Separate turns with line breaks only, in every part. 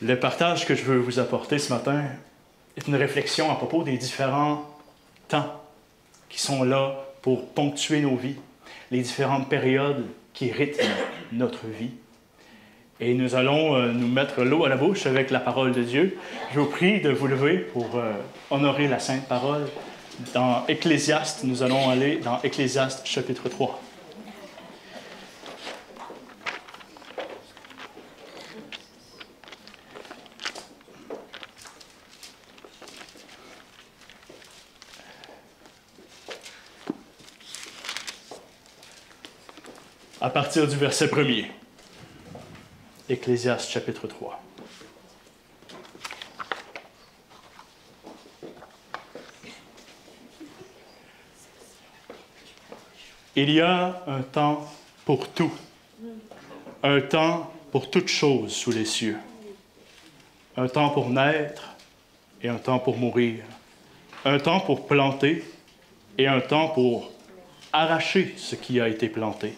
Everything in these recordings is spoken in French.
Le partage que je veux vous apporter ce matin est une réflexion à propos des différents temps qui sont là pour ponctuer nos vies, les différentes périodes qui rythment notre vie. Et nous allons nous mettre l'eau à la bouche avec la parole de Dieu. Je vous prie de vous lever pour honorer la sainte parole. Dans Ecclésiaste, nous allons aller dans Ecclésiaste chapitre 3. À partir du verset 1er. Ecclésiaste chapitre 3. Il y a un temps pour tout, un temps pour toute chose sous les cieux, un temps pour naître et un temps pour mourir, un temps pour planter et un temps pour arracher ce qui a été planté,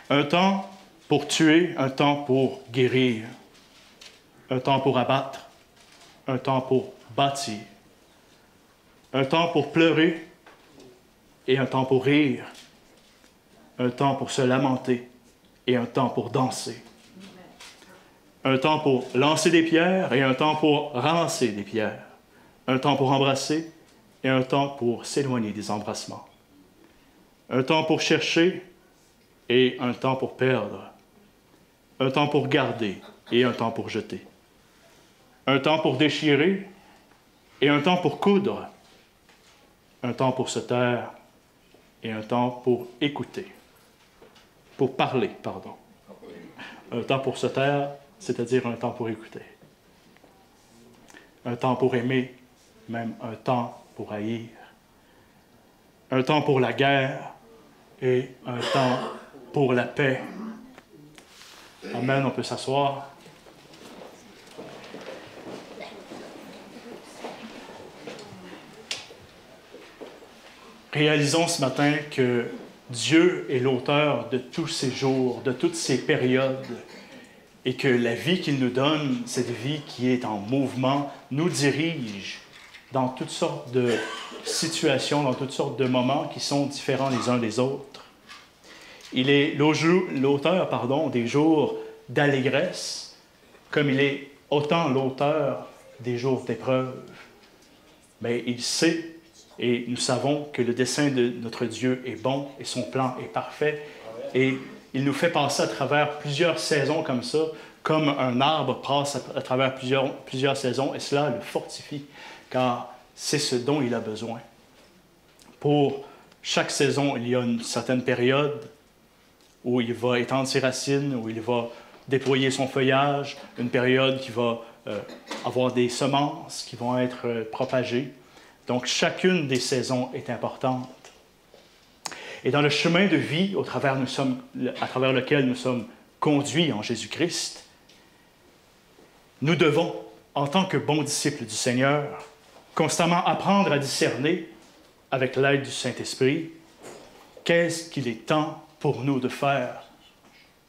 un temps pour tuer, un temps pour guérir, un temps pour abattre, un temps pour bâtir, un temps pour pleurer et un temps pour rire, un temps pour se lamenter et un temps pour danser, un temps pour lancer des pierres et un temps pour ramasser des pierres, un temps pour embrasser et un temps pour s'éloigner des embrassements, un temps pour chercher et un temps pour perdre, un temps pour garder et un temps pour jeter, un temps pour déchirer et un temps pour coudre, un temps pour se taire et un temps pour écouter, pour parler, pardon. Un temps pour se taire, c'est-à-dire un temps pour écouter. Un temps pour aimer, même un temps pour haïr. Un temps pour la guerre et un temps pour la paix. Amen, on peut s'asseoir. Réalisons ce matin que Dieu est l'auteur de tous ces jours, de toutes ces périodes, et que la vie qu'il nous donne, cette vie qui est en mouvement, nous dirige dans toutes sortes de situations, dans toutes sortes de moments qui sont différents les uns des autres. Il est l'auteur des jours d'allégresse, comme il est autant l'auteur des jours d'épreuve. Mais il sait, et nous savons que le dessein de notre Dieu est bon et son plan est parfait. Et il nous fait passer à travers plusieurs saisons comme ça, comme un arbre passe à travers plusieurs saisons, et cela le fortifie, car c'est ce dont il a besoin. Pour chaque saison, il y a une certaine période où il va étendre ses racines, où il va déployer son feuillage, une période qui va avoir des semences qui vont être propagées. Donc, chacune des saisons est importante. Et dans le chemin de vie à travers lequel nous sommes conduits en Jésus-Christ, nous devons, en tant que bons disciples du Seigneur, constamment apprendre à discerner, avec l'aide du Saint-Esprit, qu'est-ce qu'il est temps pour nous de faire,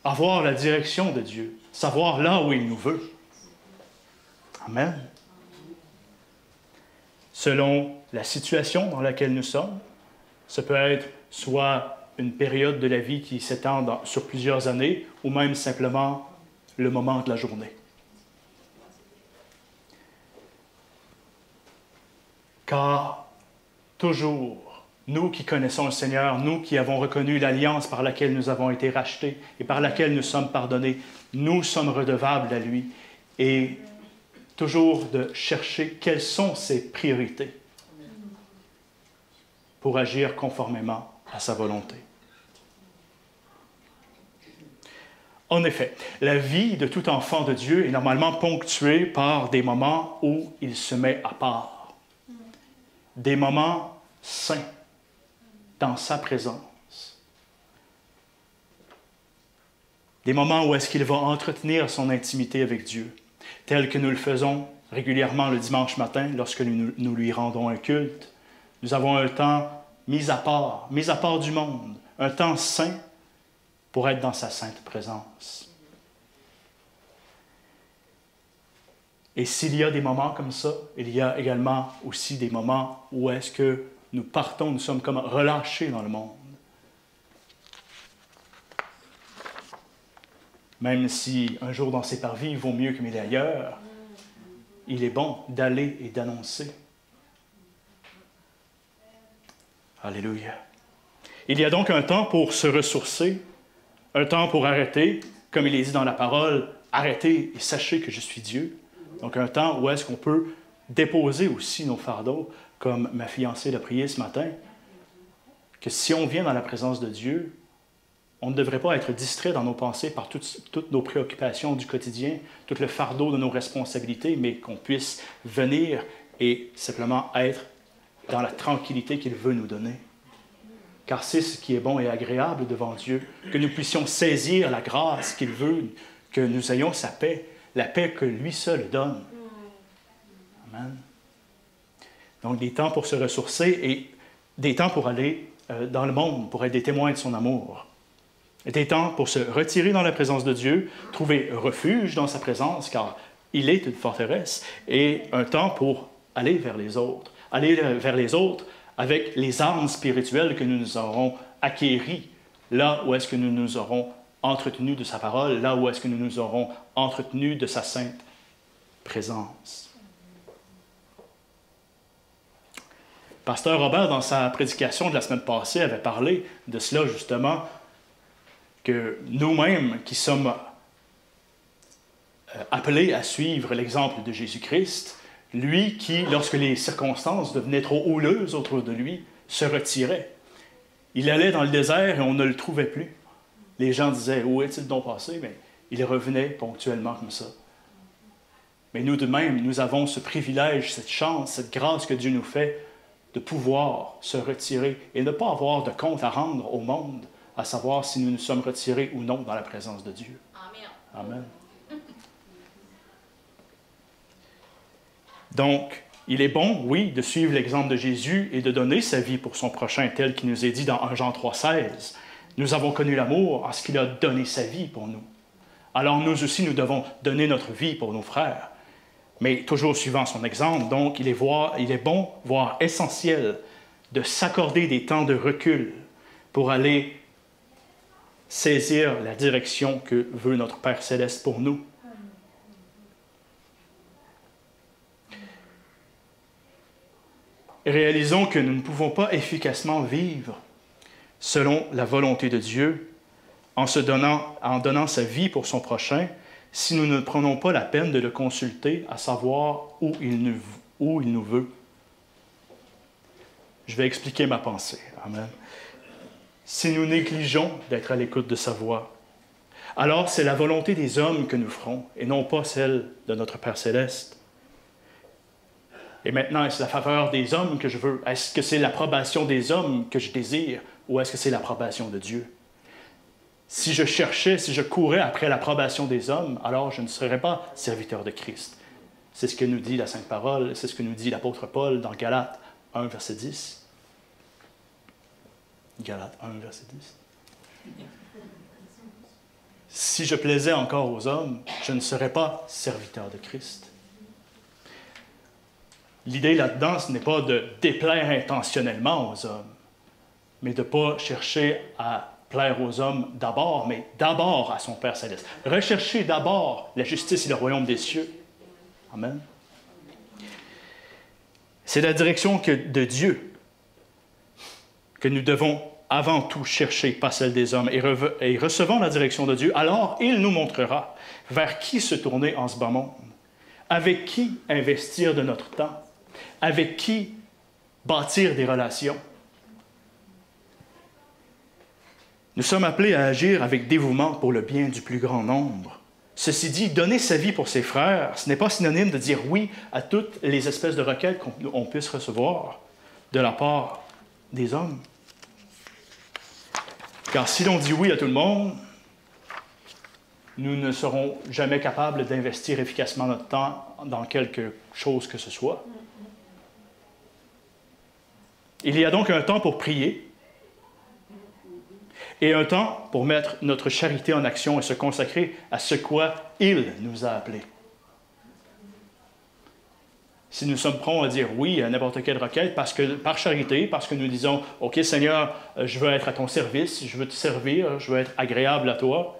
avoir la direction de Dieu, savoir là où il nous veut. Amen. Selon la situation dans laquelle nous sommes, ça peut être soit une période de la vie qui s'étend sur plusieurs années, ou même simplement le moment de la journée. Car toujours, nous qui connaissons le Seigneur, nous qui avons reconnu l'alliance par laquelle nous avons été rachetés et par laquelle nous sommes pardonnés, nous sommes redevables à lui. Et toujours de chercher quelles sont ses priorités pour agir conformément à sa volonté. En effet, la vie de tout enfant de Dieu est normalement ponctuée par des moments où il se met à part, des moments saints dans sa présence, des moments où est-ce qu'il va entretenir son intimité avec Dieu, tel que nous le faisons régulièrement le dimanche matin lorsque nous lui rendons un culte. Nous avons un temps mis à part du monde, un temps saint pour être dans sa sainte présence. Et s'il y a des moments comme ça, il y a également aussi des moments où est-ce que nous partons, nous sommes comme relâchés dans le monde. Même si un jour dans ses parvis vaut mieux que mille ailleurs, il est bon d'aller et d'annoncer. Alléluia. Il y a donc un temps pour se ressourcer, un temps pour arrêter, comme il est dit dans la parole, arrêtez et sachez que je suis Dieu. Donc un temps où est-ce qu'on peut déposer aussi nos fardeaux, comme ma fiancée l'a prié ce matin, que si on vient dans la présence de Dieu, on ne devrait pas être distrait dans nos pensées par toutes nos préoccupations du quotidien, tout le fardeau de nos responsabilités, mais qu'on puisse venir et simplement être dans la tranquillité qu'il veut nous donner. Car c'est ce qui est bon et agréable devant Dieu, que nous puissions saisir la grâce qu'il veut, que nous ayons sa paix, la paix que lui seul donne. Amen. Donc des temps pour se ressourcer et des temps pour aller dans le monde, pour être des témoins de son amour. Des temps pour se retirer dans la présence de Dieu, trouver refuge dans sa présence, car il est une forteresse, et un temps pour aller vers les autres avec les armes spirituelles que nous aurons acquéries, là où est-ce que nous nous aurons entretenus de sa parole, là où est-ce que nous nous aurons entretenus de sa sainte présence. Pasteur Robert, dans sa prédication de la semaine passée, avait parlé de cela justement, que nous-mêmes qui sommes appelés à suivre l'exemple de Jésus-Christ, lui qui, lorsque les circonstances devenaient trop houleuses autour de lui, se retirait. Il allait dans le désert et on ne le trouvait plus. Les gens disaient « Où est-il donc passé? » Mais il revenait ponctuellement comme ça. Mais nous de même, nous avons ce privilège, cette chance, cette grâce que Dieu nous fait de pouvoir se retirer et ne pas avoir de compte à rendre au monde, à savoir si nous nous sommes retirés ou non dans la présence de Dieu. Amen. Amen. Donc, il est bon, oui, de suivre l'exemple de Jésus et de donner sa vie pour son prochain, tel qu'il nous est dit dans 1 Jean 3,16. Nous avons connu l'amour en ce qu'il a donné sa vie pour nous. Alors nous aussi, nous devons donner notre vie pour nos frères. Mais toujours suivant son exemple, donc, il est bon, voire essentiel, de s'accorder des temps de recul pour aller saisir la direction que veut notre Père Céleste pour nous. Et réalisons que nous ne pouvons pas efficacement vivre selon la volonté de Dieu en donnant sa vie pour son prochain si nous ne prenons pas la peine de le consulter à savoir où il nous veut. Je vais expliquer ma pensée. Amen. Si nous négligeons d'être à l'écoute de sa voix, alors c'est la volonté des hommes que nous ferons et non pas celle de notre Père Céleste. Et maintenant, est-ce la faveur des hommes que je veux? Est-ce que c'est l'approbation des hommes que je désire ou est-ce que c'est l'approbation de Dieu? Si je courais après l'approbation des hommes, alors je ne serais pas serviteur de Christ. C'est ce que nous dit la Sainte Parole, c'est ce que nous dit l'apôtre Paul dans Galates 1, verset 10. Galates 1, verset 10. Si je plaisais encore aux hommes, je ne serais pas serviteur de Christ. L'idée là-dedans, ce n'est pas de déplaire intentionnellement aux hommes, mais de ne pas chercher à plaire aux hommes d'abord, mais d'abord à son Père Céleste. Rechercher d'abord la justice et le royaume des cieux. Amen. C'est la direction de Dieu que nous devons avant tout chercher, pas celle des hommes. Et recevant la direction de Dieu, alors il nous montrera vers qui se tourner en ce bas monde, avec qui investir de notre temps, avec qui bâtir des relations. Nous sommes appelés à agir avec dévouement pour le bien du plus grand nombre. Ceci dit, donner sa vie pour ses frères, ce n'est pas synonyme de dire oui à toutes les espèces de requêtes qu'on puisse recevoir de la part des hommes. Car si l'on dit oui à tout le monde, nous ne serons jamais capables d'investir efficacement notre temps dans quelque chose que ce soit. Il y a donc un temps pour prier et un temps pour mettre notre charité en action et se consacrer à ce quoi il nous a appelés. si nous sommes prompts à dire oui à n'importe quelle requête, parce que, par charité, parce que nous disons « OK, Seigneur, je veux être à ton service, je veux te servir, je veux être agréable à toi »,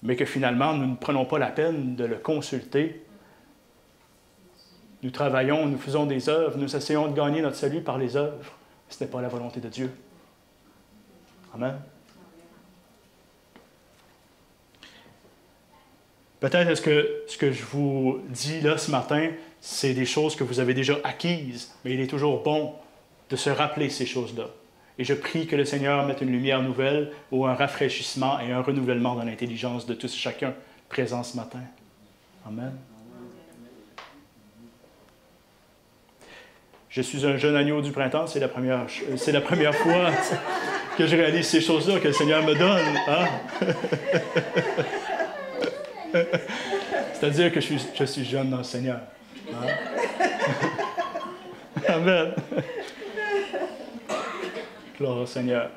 mais que finalement, nous ne prenons pas la peine de le consulter. Nous travaillons, nous faisons des œuvres, nous essayons de gagner notre salut par les œuvres. Ce n'est pas la volonté de Dieu. Amen. Peut-être est-ce que ce que je vous dis là ce matin, c'est des choses que vous avez déjà acquises, mais il est toujours bon de se rappeler ces choses-là. Et je prie que le Seigneur mette une lumière nouvelle ou un rafraîchissement et un renouvellement dans l'intelligence de tous et chacun présents ce matin. Amen. Je suis un jeune agneau du printemps, c'est la première fois que je réalise ces choses-là que le Seigneur me donne. Hein? C'est-à-dire que je suis jeune dans le Seigneur. Hein? Amen. Gloire au Seigneur.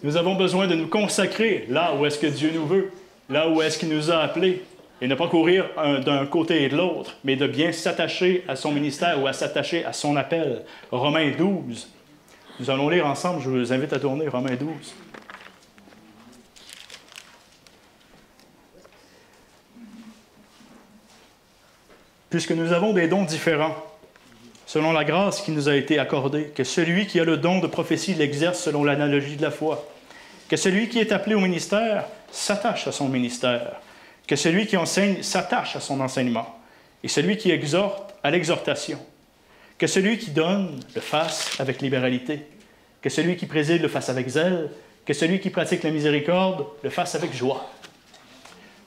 Nous avons besoin de nous consacrer là où est-ce que Dieu nous veut, là où est-ce qu'il nous a appelés, et ne pas courir d'un côté et de l'autre, mais de bien s'attacher à son ministère ou à s'attacher à son appel. Romains 12. Nous allons lire ensemble, je vous invite à tourner, Romains 12. Puisque nous avons des dons différents, selon la grâce qui nous a été accordée, que celui qui a le don de prophétie l'exerce selon l'analogie de la foi, que celui qui est appelé au ministère s'attache à son ministère, que celui qui enseigne s'attache à son enseignement, et celui qui exhorte à l'exhortation, que celui qui donne le fasse avec libéralité, que celui qui préside le fasse avec zèle, que celui qui pratique la miséricorde le fasse avec joie.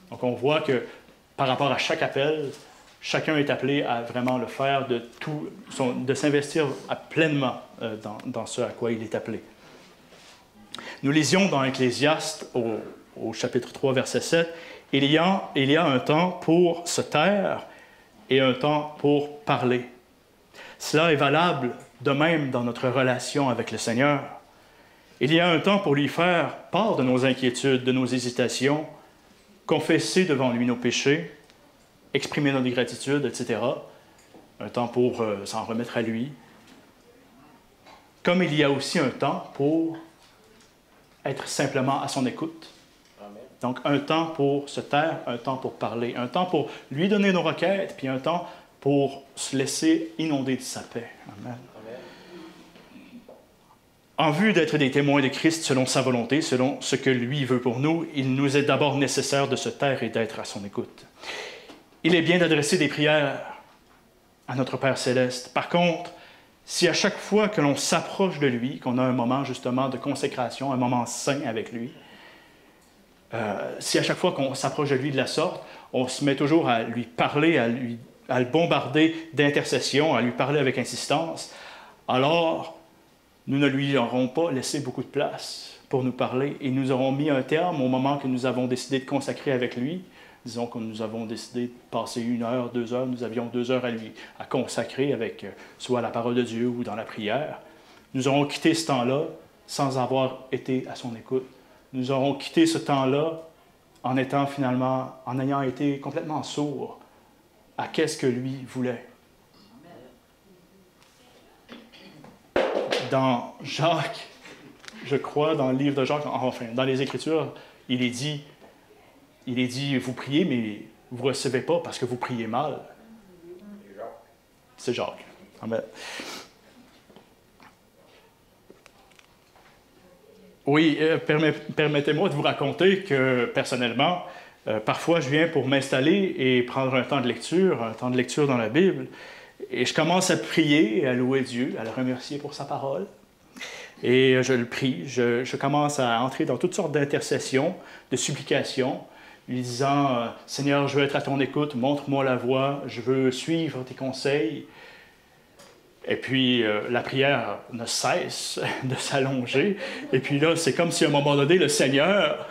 Donc on voit que par rapport à chaque appel, chacun est appelé à vraiment le faire de s'investir pleinement dans ce à quoi il est appelé. Nous lisions dans Ecclésiaste au chapitre 3, verset 7, « Il y a un temps pour se taire et un temps pour parler. » Cela est valable de même dans notre relation avec le Seigneur. Il y a un temps pour lui faire part de nos inquiétudes, de nos hésitations, confesser devant lui nos péchés, exprimer notre gratitude, etc. Un temps pour s'en remettre à lui. Comme il y a aussi un temps pour être simplement à son écoute. Amen. Donc, un temps pour se taire, un temps pour parler, un temps pour lui donner nos requêtes, puis un temps pour se laisser inonder de sa paix. Amen. Amen. En vue d'être des témoins de Christ selon sa volonté, selon ce que lui veut pour nous, il nous est d'abord nécessaire de se taire et d'être à son écoute. Il est bien d'adresser des prières à notre Père céleste. Par contre, si à chaque fois que l'on s'approche de lui, qu'on a un moment justement de consécration, un moment saint avec lui, si à chaque fois qu'on s'approche de lui de la sorte, on se met toujours à lui parler, à le bombarder d'intercession, à lui parler avec insistance, alors nous ne lui aurons pas laissé beaucoup de place pour nous parler et nous aurons mis un terme au moment que nous avons décidé de consacrer avec lui. Disons que nous avons décidé de passer 1 heure, 2 heures, nous avions 2 heures à consacrer avec soit la parole de Dieu ou dans la prière. Nous aurons quitté ce temps-là sans avoir été à son écoute. Nous aurons quitté ce temps-là en ayant été complètement sourds à qu'est-ce que lui voulait. Dans Jacques, je crois, dans le livre de Jacques, enfin, dans les Écritures, il est dit, vous priez, mais vous ne recevez pas parce que vous priez mal. C'est Jacques. Amen. Oui, permettez-moi de vous raconter que, personnellement, parfois, je viens pour m'installer et prendre un temps de lecture dans la Bible, et je commence à prier, à louer Dieu, à le remercier pour sa parole. Et je le prie, je commence à entrer dans toutes sortes d'intercessions, de supplications, lui disant « Seigneur, je veux être à ton écoute, montre-moi la voie, je veux suivre tes conseils. » Et puis, la prière ne cesse de s'allonger. Et puis là, c'est comme si à un moment donné, le Seigneur...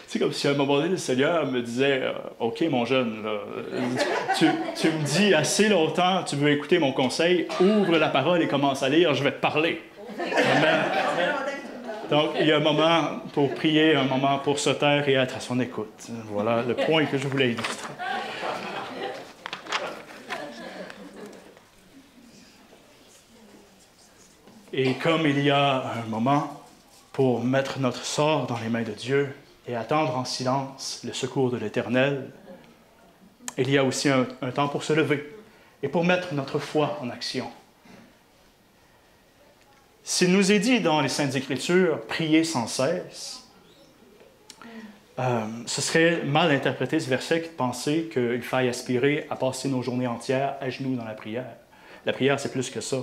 c'est comme si à un moment donné, le Seigneur me disait « OK, mon jeune, là, tu me dis assez longtemps, tu veux écouter mon conseil, ouvre la parole et commence à lire, je vais te parler. » Amen. Donc, il y a un moment pour prier, un moment pour se taire et être à son écoute. Voilà le point que je voulais illustrer. Et comme il y a un moment pour mettre notre sort dans les mains de Dieu et attendre en silence le secours de l'Éternel, il y a aussi un temps pour se lever et pour mettre notre foi en action. S'il nous est dit dans les Saintes Écritures « prier sans cesse », ce serait mal interpréter ce verset que de penser qu'il faille aspirer à passer nos journées entières à genoux dans la prière. La prière, c'est plus que ça.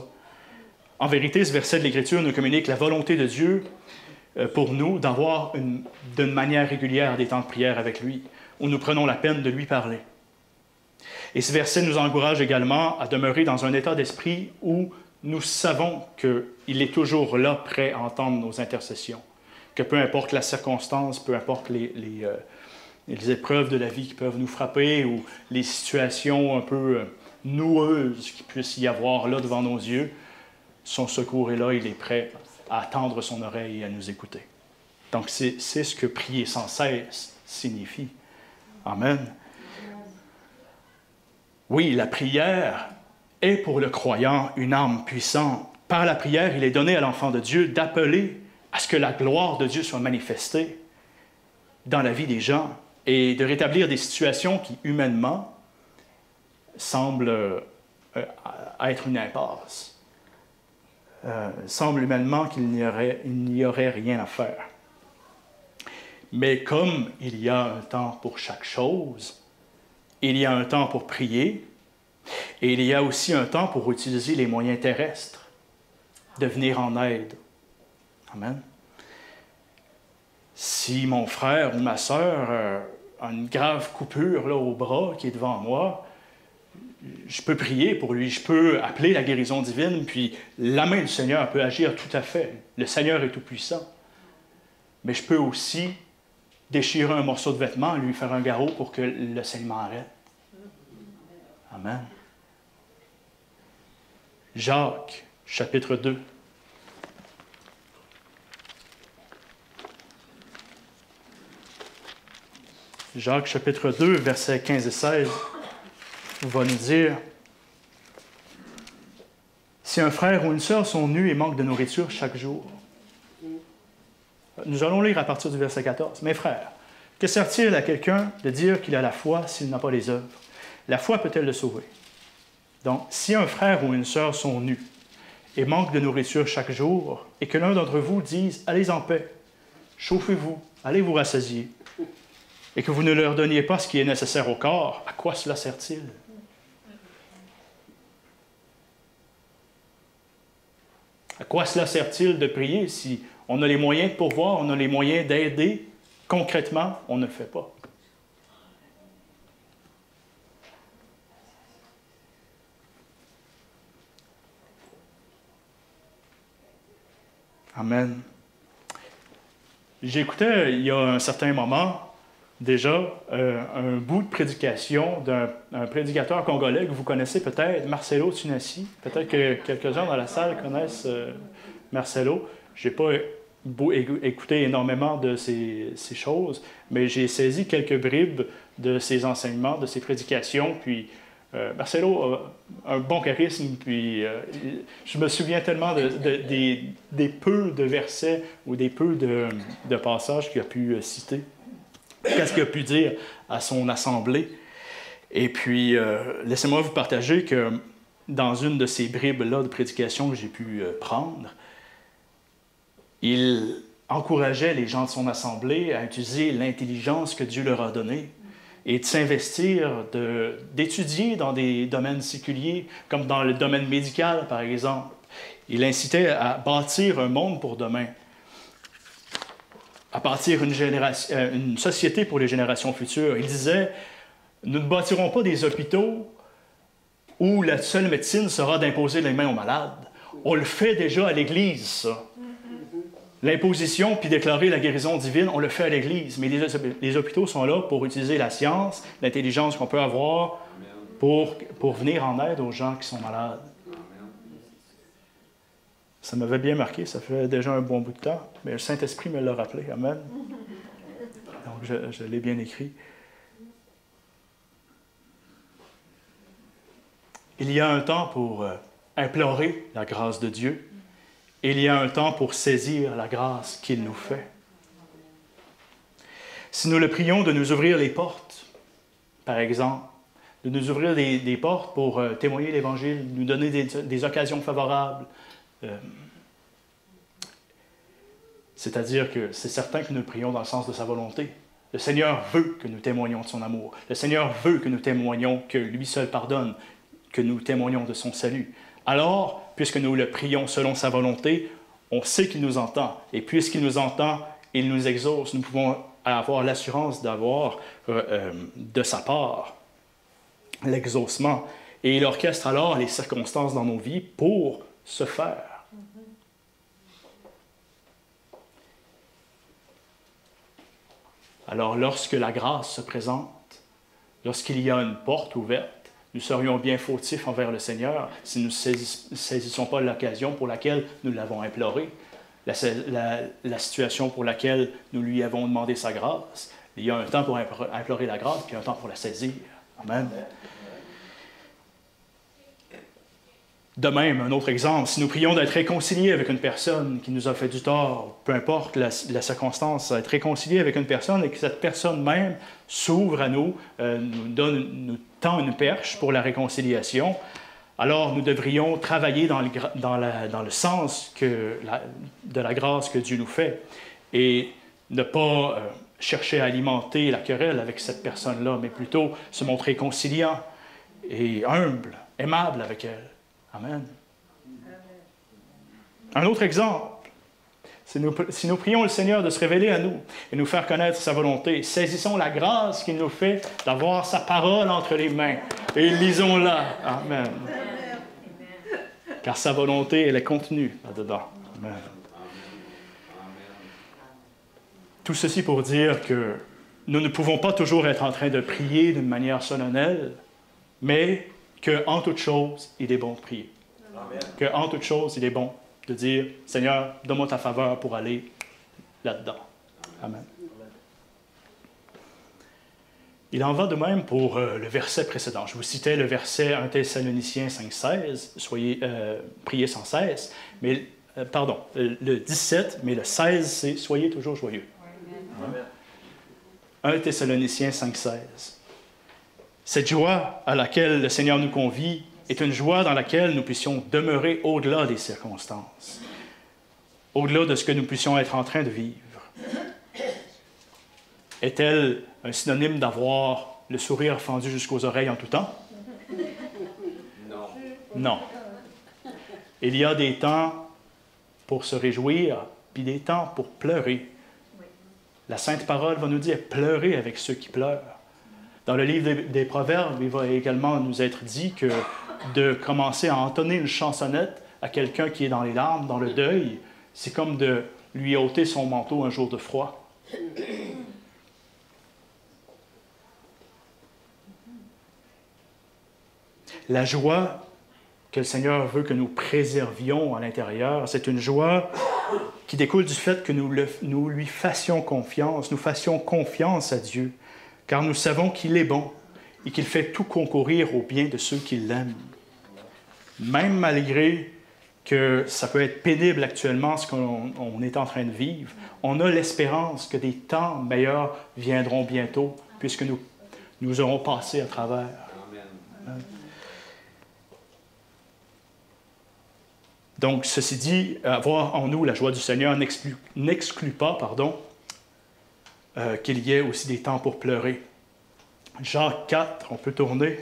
En vérité, ce verset de l'Écriture nous communique la volonté de Dieu pour nous d'avoir d'une manière régulière des temps de prière avec lui, où nous prenons la peine de lui parler. Et ce verset nous encourage également à demeurer dans un état d'esprit où nous savons qu'il est toujours là, prêt à entendre nos intercessions, que peu importe la circonstance, peu importe les épreuves de la vie qui peuvent nous frapper ou les situations un peu noueuses qu'il puisse y avoir là devant nos yeux, son secours est là, il est prêt à tendre son oreille et à nous écouter. Donc, c'est ce que prier sans cesse signifie. Amen. Oui, la prière est pour le croyant une arme puissante. Par la prière, il est donné à l'enfant de Dieu d'appeler à ce que la gloire de Dieu soit manifestée dans la vie des gens et de rétablir des situations qui, humainement, semblent être une impasse. Semble humainement qu'il n'y aurait rien à faire. Mais comme il y a un temps pour chaque chose, il y a un temps pour prier et il y a aussi un temps pour utiliser les moyens terrestres, de venir en aide. Amen. Si mon frère ou ma sœur a une grave coupure là, au bras qui est devant moi, je peux prier pour lui, je peux appeler la guérison divine, puis la main du Seigneur peut agir tout à fait. Le Seigneur est tout-puissant. Mais je peux aussi déchirer un morceau de vêtement, lui faire un garrot pour que le saignement arrête. Amen. Jacques, chapitre 2. Jacques, chapitre 2, versets 15 et 16. Va nous dire, si un frère ou une sœur sont nus et manquent de nourriture chaque jour. Nous allons lire à partir du verset 14. Mes frères, que sert-il à quelqu'un de dire qu'il a la foi s'il n'a pas les œuvres? La foi peut-elle le sauver? Donc, si un frère ou une sœur sont nus et manquent de nourriture chaque jour, et que l'un d'entre vous dise, allez en paix, chauffez-vous, allez vous rassasier, et que vous ne leur donniez pas ce qui est nécessaire au corps, à quoi cela sert-il? À quoi cela sert-il de prier si on a les moyens de pourvoir, on a les moyens d'aider? Concrètement, on ne le fait pas. Amen. J'écoutais il y a un certain moment déjà un bout de prédication d'un prédicateur congolais que vous connaissez peut-être, Marcelo Tunasi. Peut-être que quelques-uns dans la salle connaissent Marcelo. Je n'ai pas écouté énormément de ces choses, mais j'ai saisi quelques bribes de ses enseignements, de ses prédications. Puis Marcelo a un bon charisme, puis je me souviens tellement des peu de versets ou des peu de passages qu'il a pu citer. Qu'est-ce qu'il a pu dire à son assemblée. Et puis, laissez-moi vous partager que dans une de ces bribes-là de prédication que j'ai pu prendre, il encourageait les gens de son assemblée à utiliser l'intelligence que Dieu leur a donnée et de s'investir, d'étudier dans des domaines séculiers, comme dans le domaine médical, par exemple. Il incitait à bâtir un monde pour demain, à bâtir une société pour les générations futures. Il disait, nous ne bâtirons pas des hôpitaux où la seule médecine sera d'imposer les mains aux malades. On le fait déjà à l'Église, ça. L'imposition puis déclarer la guérison divine, on le fait à l'Église. Mais les hôpitaux sont là pour utiliser la science, l'intelligence qu'on peut avoir pour venir en aide aux gens qui sont malades. Ça m'avait bien marqué, ça fait déjà un bon bout de temps, mais le Saint-Esprit me l'a rappelé. Amen. Donc, je l'ai bien écrit. Il y a un temps pour implorer la grâce de Dieu. Et il y a un temps pour saisir la grâce qu'il nous fait. Si nous le prions de nous ouvrir les portes, par exemple, de nous ouvrir des portes pour témoigner l'Évangile, nous donner des occasions favorables, c'est-à-dire que c'est certain que nous le prions dans le sens de sa volonté. Le Seigneur veut que nous témoignions de son amour. Le Seigneur veut que nous témoignions que lui seul pardonne, que nous témoignions de son salut. Alors, puisque nous le prions selon sa volonté, on sait qu'il nous entend. Et puisqu'il nous entend, il nous exauce. Nous pouvons avoir l'assurance d'avoir de sa part l'exaucement. Et il orchestre alors les circonstances dans nos vies pour ce faire. Alors, lorsque la grâce se présente, lorsqu'il y a une porte ouverte, nous serions bien fautifs envers le Seigneur si nous ne saisissons pas l'occasion pour laquelle nous l'avons imploré, la situation pour laquelle nous lui avons demandé sa grâce. Il y a un temps pour implorer la grâce, puis un temps pour la saisir. Amen. De même, un autre exemple, si nous prions d'être réconciliés avec une personne qui nous a fait du tort, peu importe la circonstance, être réconciliés avec une personne et que cette personne même s'ouvre à nous, nous tend une perche pour la réconciliation, alors nous devrions travailler dans le sens de la grâce que Dieu nous fait et ne pas chercher à alimenter la querelle avec cette personne-là, mais plutôt se montrer conciliant et humble, aimable avec elle. Amen. Un autre exemple, si nous prions le Seigneur de se révéler à nous et nous faire connaître sa volonté, saisissons la grâce qu'il nous fait d'avoir sa parole entre les mains et lisons-la. Amen. Car sa volonté, elle est contenue là-dedans. Amen. Tout ceci pour dire que nous ne pouvons pas toujours être en train de prier d'une manière solennelle, mais qu'en toute chose, il est bon de prier. Qu'en toute chose, il est bon de dire, Seigneur, donne-moi ta faveur pour aller là-dedans. Amen. Il en va de même pour le verset précédent. Je vous citais le verset 1 Thessaloniciens 5,16, priez sans cesse, mais, le 17, mais le 16, c'est soyez toujours joyeux. Amen. 1 Thessaloniciens 5,16. Cette joie à laquelle le Seigneur nous convie est une joie dans laquelle nous puissions demeurer au-delà des circonstances, au-delà de ce que nous puissions être en train de vivre. Est-elle un synonyme d'avoir le sourire fendu jusqu'aux oreilles en tout temps? Non. Non. Il y a des temps pour se réjouir, puis des temps pour pleurer. La Sainte Parole va nous dire « pleurez avec ceux qui pleurent ». Dans le livre des Proverbes, il va également nous être dit que de commencer à entonner une chansonnette à quelqu'un qui est dans les larmes, dans le deuil, c'est comme de lui ôter son manteau un jour de froid. La joie que le Seigneur veut que nous préservions à l'intérieur, c'est une joie qui découle du fait que nous lui fassions confiance, nous fassions confiance à Dieu, car nous savons qu'il est bon et qu'il fait tout concourir au bien de ceux qui l'aiment. Même malgré que ça peut être pénible actuellement, ce qu'on est en train de vivre, on a l'espérance que des temps meilleurs viendront bientôt, puisque nous aurons passé à travers. Amen. Donc, ceci dit, avoir en nous la joie du Seigneur n'exclut pas, qu'il y ait aussi des temps pour pleurer. Jacques 4, on peut tourner.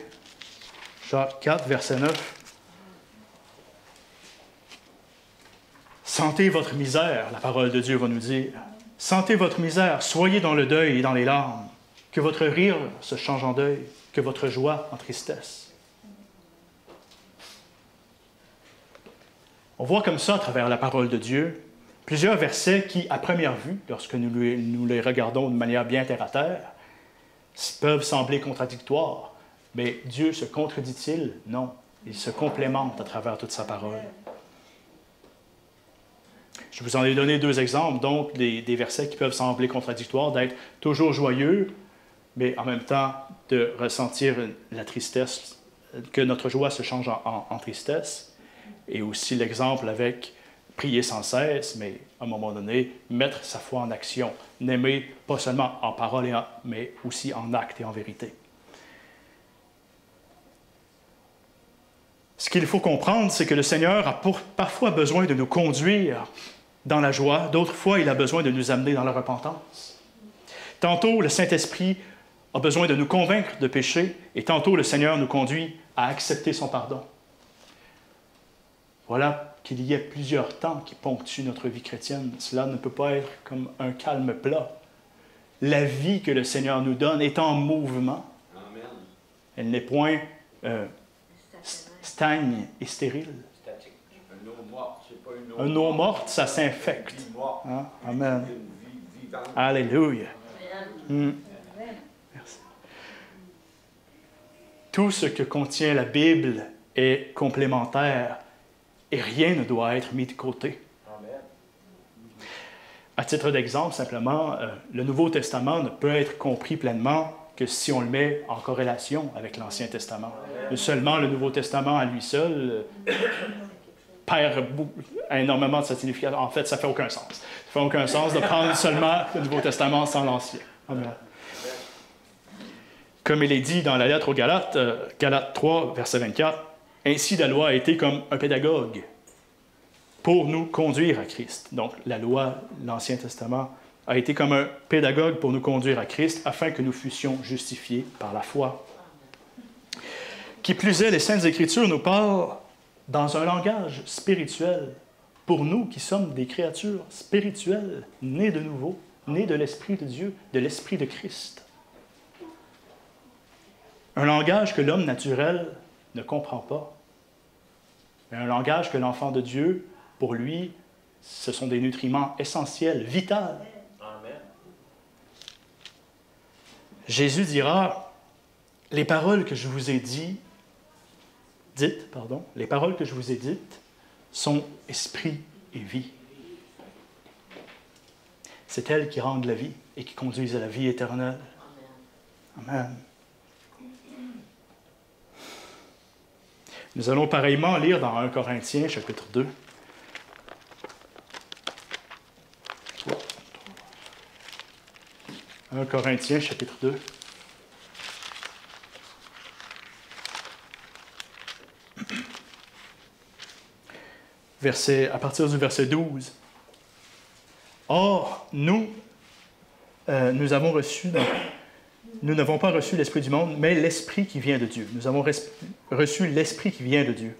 Jacques 4, verset 9. Sentez votre misère, la parole de Dieu va nous dire. Sentez votre misère, soyez dans le deuil et dans les larmes. Que votre rire se change en deuil, que votre joie en tristesse. On voit comme ça, à travers la parole de Dieu, plusieurs versets qui, à première vue, lorsque nous les regardons de manière bien terre-à-terre, peuvent sembler contradictoires. Mais Dieu se contredit-il? Non. Il se complémente à travers toute sa parole. Je vous en ai donné 2 exemples, donc des versets qui peuvent sembler contradictoires, d'être toujours joyeux, mais en même temps de ressentir la tristesse, que notre joie se change en tristesse. Et aussi l'exemple avec prier sans cesse, mais à un moment donné, mettre sa foi en action, n'aimer pas seulement en parole, mais aussi en acte et en vérité. Ce qu'il faut comprendre, c'est que le Seigneur a parfois besoin de nous conduire dans la joie, d'autres fois, il a besoin de nous amener dans la repentance. Tantôt, le Saint-Esprit a besoin de nous convaincre de péché, et tantôt, le Seigneur nous conduit à accepter son pardon. Voilà qu'il y ait plusieurs temps qui ponctuent notre vie chrétienne. Cela ne peut pas être comme un calme plat. La vie que le Seigneur nous donne est en mouvement. Amen. Elle n'est point stagne et stérile.
Statique. Un eau morte, c'est pas une eau
Un eau morte, ça s'infecte. Hein? Amen. Alléluia. Merci. Tout ce que contient la Bible est complémentaire et rien ne doit être mis de côté. Amen. À titre d'exemple, simplement, le Nouveau Testament ne peut être compris pleinement que si on le met en corrélation avec l'Ancien Testament. Seulement le Nouveau Testament à lui seul perd énormément de sa signification. En fait, ça ne fait aucun sens. Ça ne fait aucun sens de prendre seulement le Nouveau Testament sans l'Ancien. Amen. Comme il est dit dans la lettre aux Galates, Galates 3, verset 24, « Ainsi la loi a été comme un pédagogue pour nous conduire à Christ. » Donc la loi, l'Ancien Testament, a été comme un pédagogue pour nous conduire à Christ afin que nous fussions justifiés par la foi. Qui plus est, les Saintes Écritures nous parlent dans un langage spirituel pour nous qui sommes des créatures spirituelles, nées de nouveau, nées de l'Esprit de Dieu, de l'Esprit de Christ. Un langage que l'homme naturel ne comprend pas, mais un langage que l'enfant de Dieu, pour lui, ce sont des nutriments essentiels, vitaux. Amen. Jésus dira, les paroles que je vous ai dites, les paroles que je vous ai dites sont esprit et vie. C'est elles qui rendent la vie et qui conduisent à la vie éternelle. Amen. Nous allons pareillement lire dans 1 Corinthiens, chapitre 2. « 1 Corinthiens, chapitre 2. À partir du verset 12. « Or, nous n'avons pas reçu l'Esprit du monde, mais l'Esprit qui vient de Dieu. Nous avons reçu l'Esprit qui vient de Dieu,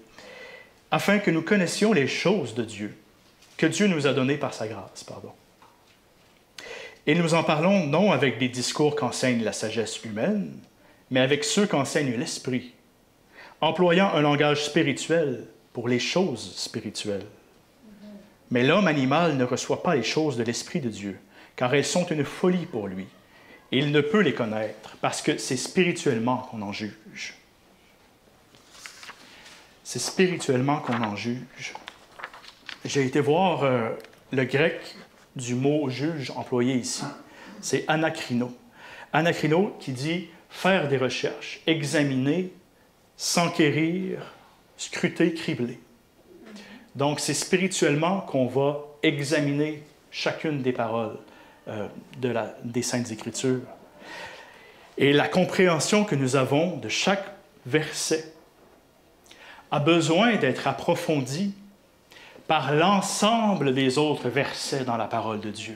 afin que nous connaissions les choses de Dieu, que Dieu nous a données par sa grâce. Et nous en parlons non avec des discours qu'enseigne la sagesse humaine, mais avec ceux qu'enseigne l'Esprit, employant un langage spirituel pour les choses spirituelles. Mais l'homme animal ne reçoit pas les choses de l'Esprit de Dieu, car elles sont une folie pour lui. Et il ne peut les connaître, parce que c'est spirituellement qu'on en juge. C'est spirituellement qu'on en juge. J'ai été voir le grec du mot « juge » employé ici. C'est anakrino. Anakrino qui dit « faire des recherches, examiner, s'enquérir, scruter, cribler ». Donc, c'est spirituellement qu'on va examiner chacune des paroles des Saintes Écritures. Et la compréhension que nous avons de chaque verset a besoin d'être approfondie par l'ensemble des autres versets dans la parole de Dieu.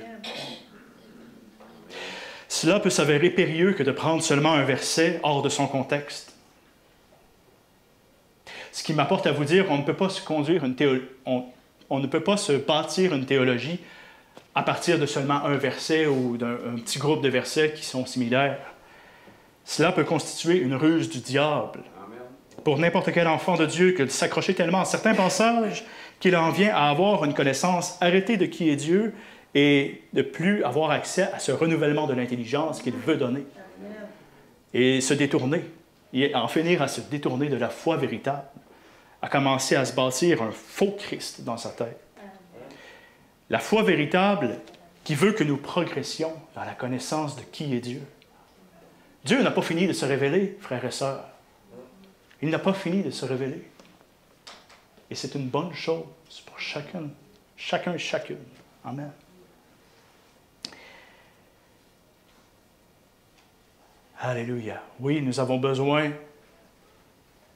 Cela peut s'avérer périlleux que de prendre seulement un verset hors de son contexte. Ce qui m'apporte à vous dire, on ne peut pas on ne peut pas se bâtir une théologie à partir de seulement un verset ou d'un petit groupe de versets qui sont similaires. Cela peut constituer une ruse du diable pour n'importe quel enfant de Dieu que de s'accrocher tellement à certains passages qu'il en vient à avoir une connaissance arrêtée de qui est Dieu et de plus avoir accès à ce renouvellement de l'intelligence qu'il veut donner. Et se détourner, et en finir à se détourner de la foi véritable, à commencer à se bâtir un faux Christ dans sa tête. La foi véritable qui veut que nous progressions vers la connaissance de qui est Dieu. Dieu n'a pas fini de se révéler, frères et sœurs. Il n'a pas fini de se révéler. Et c'est une bonne chose pour chacun et chacune. Amen. Alléluia. Oui, nous avons besoin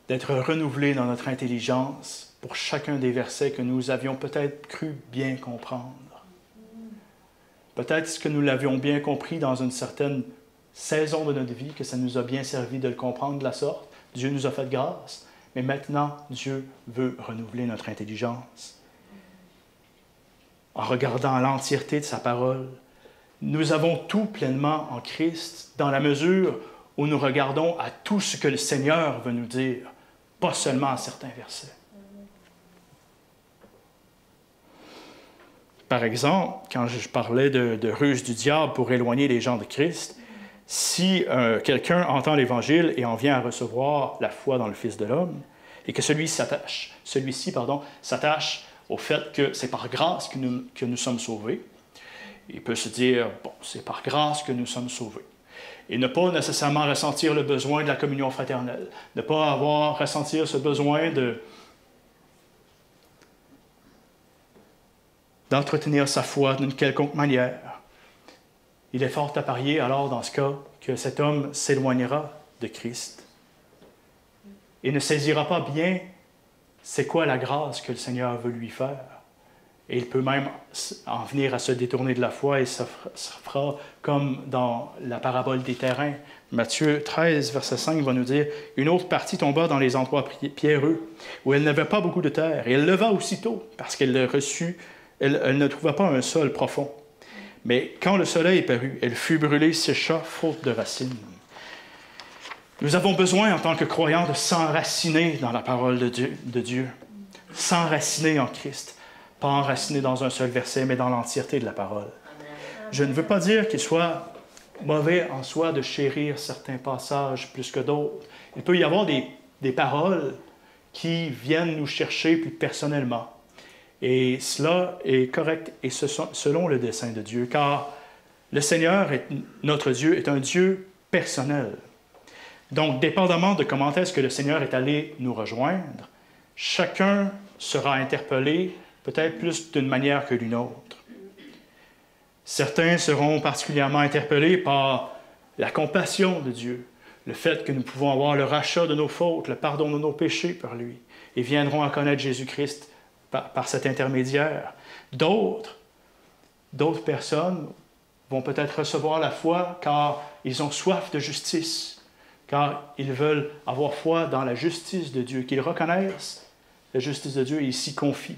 d'être renouvelés dans notre intelligence pour chacun des versets que nous avions peut-être cru bien comprendre. Peut-être que nous l'avions bien compris dans une certaine saison de notre vie, que ça nous a bien servi de le comprendre de la sorte. Dieu nous a fait grâce, mais maintenant, Dieu veut renouveler notre intelligence. En regardant l'entièreté de sa parole, nous avons tout pleinement en Christ, dans la mesure où nous regardons à tout ce que le Seigneur veut nous dire, pas seulement à certains versets. Par exemple, quand je parlais de ruse du diable pour éloigner les gens de Christ, si quelqu'un entend l'Évangile et en vient à recevoir la foi dans le Fils de l'homme, et que celui-ci s'attache au fait que c'est par grâce que nous sommes sauvés, il peut se dire, bon, c'est par grâce que nous sommes sauvés. Et ne pas nécessairement ressentir le besoin de la communion fraternelle, ne pas ressentir ce besoin d'entretenir sa foi d'une quelconque manière. Il est fort à parier, alors, dans ce cas, que cet homme s'éloignera de Christ et ne saisira pas bien c'est quoi la grâce que le Seigneur veut lui faire. Et il peut même en venir à se détourner de la foi et ça fera comme dans la parabole des terrains. Matthieu 13, verset 5 va nous dire « Une autre partie tomba dans les endroits pierreux, où elle n'avait pas beaucoup de terre, et elle leva aussitôt, parce qu'elle elle ne trouva pas un sol profond. Mais quand le soleil parut, elle fut brûlée, sécha, faute de racines. » Nous avons besoin, en tant que croyants, de s'enraciner dans la parole de Dieu, s'enraciner en Christ. Pas enraciné dans un seul verset, mais dans l'entièreté de la parole. Je ne veux pas dire qu'il soit mauvais en soi de chérir certains passages plus que d'autres. Il peut y avoir des paroles qui viennent nous chercher plus personnellement. Et cela est correct et selon le dessein de Dieu, car le Seigneur, notre Dieu, est un Dieu personnel. Donc, dépendamment de comment est-ce que le Seigneur est allé nous rejoindre, chacun sera interpellé peut-être plus d'une manière que d'une autre. Certains seront particulièrement interpellés par la compassion de Dieu, le fait que nous pouvons avoir le rachat de nos fautes, le pardon de nos péchés par lui, et viendront à connaître Jésus-Christ par cet intermédiaire. D'autres personnes vont peut-être recevoir la foi car ils ont soif de justice, car ils veulent avoir foi dans la justice de Dieu, qu'ils reconnaissent la justice de Dieu et ils s'y confient.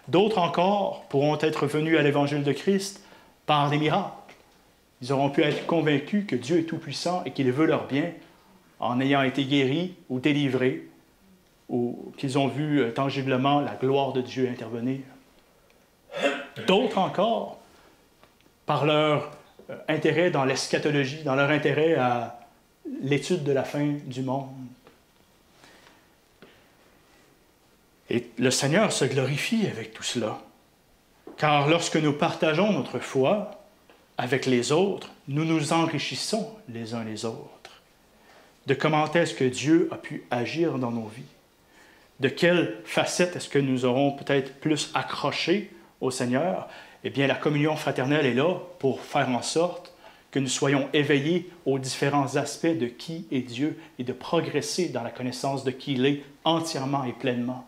D'autres encore pourront être venus à l'Évangile de Christ par des miracles. Ils auront pu être convaincus que Dieu est tout-puissant et qu'il veut leur bien en ayant été guéris ou délivrés ou qu'ils ont vu tangiblement la gloire de Dieu intervenir. D'autres encore, par leur intérêt dans l'eschatologie, dans leur intérêt à l'étude de la fin du monde. Et le Seigneur se glorifie avec tout cela. Car lorsque nous partageons notre foi avec les autres, nous nous enrichissons les uns les autres. De comment est-ce que Dieu a pu agir dans nos vies. De quelle facette est-ce que nous aurons peut-être plus accroché au Seigneur? Eh bien, la communion fraternelle est là pour faire en sorte que nous soyons éveillés aux différents aspects de qui est Dieu et de progresser dans la connaissance de qui il est entièrement et pleinement,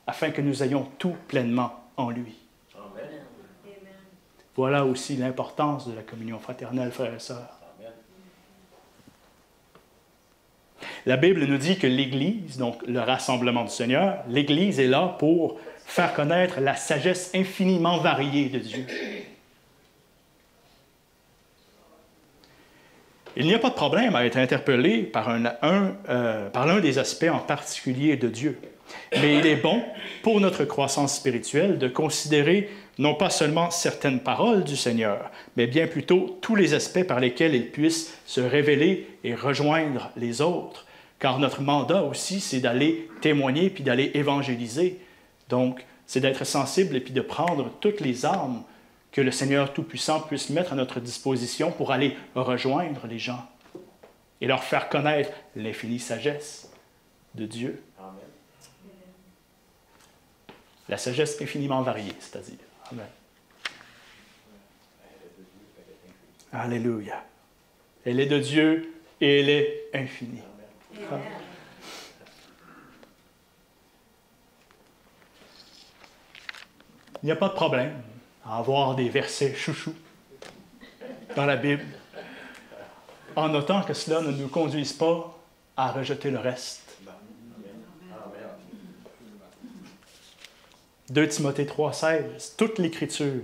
afin que nous ayons tout pleinement en lui.
Amen.
Voilà aussi l'importance de la communion fraternelle, frères et sœurs.
Amen.
La Bible nous dit que l'Église, donc le rassemblement du Seigneur, l'Église est là pour faire connaître la sagesse infiniment variée de Dieu. Il n'y a pas de problème à être interpellé par l'un des aspects en particulier de Dieu. Mais il est bon, pour notre croissance spirituelle, de considérer non pas seulement certaines paroles du Seigneur, mais bien plutôt tous les aspects par lesquels il puisse se révéler et rejoindre les autres. Car notre mandat aussi, c'est d'aller témoigner puis d'aller évangéliser. Donc, c'est d'être sensible et puis de prendre toutes les armes que le Seigneur Tout-Puissant puisse mettre à notre disposition pour aller rejoindre les gens et leur faire connaître l'infinie sagesse de Dieu.
Amen.
La sagesse infiniment variée, c'est-à-dire. Amen. Alléluia. Elle est de Dieu et elle est infinie. Amen. Il n'y a pas de problème à avoir des versets chouchous dans la Bible, en notant que cela ne nous conduise pas à rejeter le reste. 2 Timothée 3,16, toute l'Écriture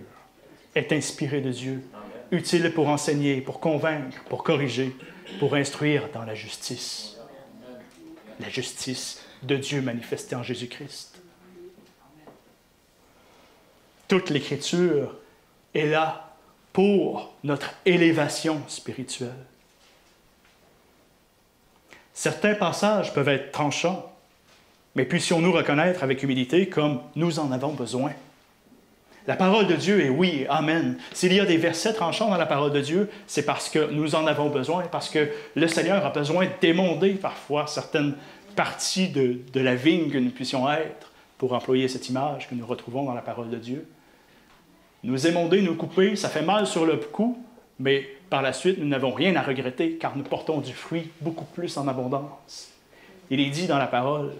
est inspirée de Dieu, utile pour enseigner, pour convaincre, pour corriger, pour instruire dans la justice. La justice de Dieu manifestée en Jésus-Christ. Toute l'Écriture est là pour notre élévation spirituelle. Certains passages peuvent être tranchants, mais puissions-nous reconnaître avec humilité comme nous en avons besoin. La parole de Dieu est oui, amen. S'il y a des versets tranchants dans la parole de Dieu, c'est parce que nous en avons besoin, parce que le Seigneur a besoin d'émonder parfois certaines parties de la vigne que nous puissions être, pour employer cette image que nous retrouvons dans la parole de Dieu. Nous émonder, nous couper, ça fait mal sur le coup, mais par la suite, nous n'avons rien à regretter, car nous portons du fruit beaucoup plus en abondance. Il est dit dans la parole,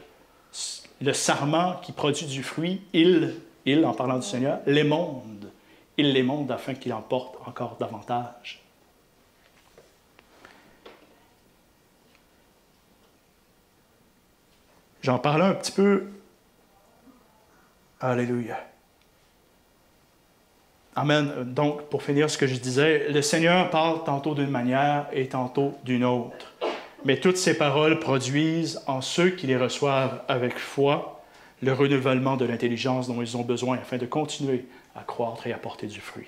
le sarment qui produit du fruit, il, en parlant du Seigneur, l'émonde. Il l'émonde afin qu'il en porte encore davantage. J'en parlais un petit peu. Alléluia. Amen. Donc, pour finir ce que je disais, le Seigneur parle tantôt d'une manière et tantôt d'une autre. Mais toutes ces paroles produisent en ceux qui les reçoivent avec foi le renouvellement de l'intelligence dont ils ont besoin afin de continuer à croître et à porter du fruit.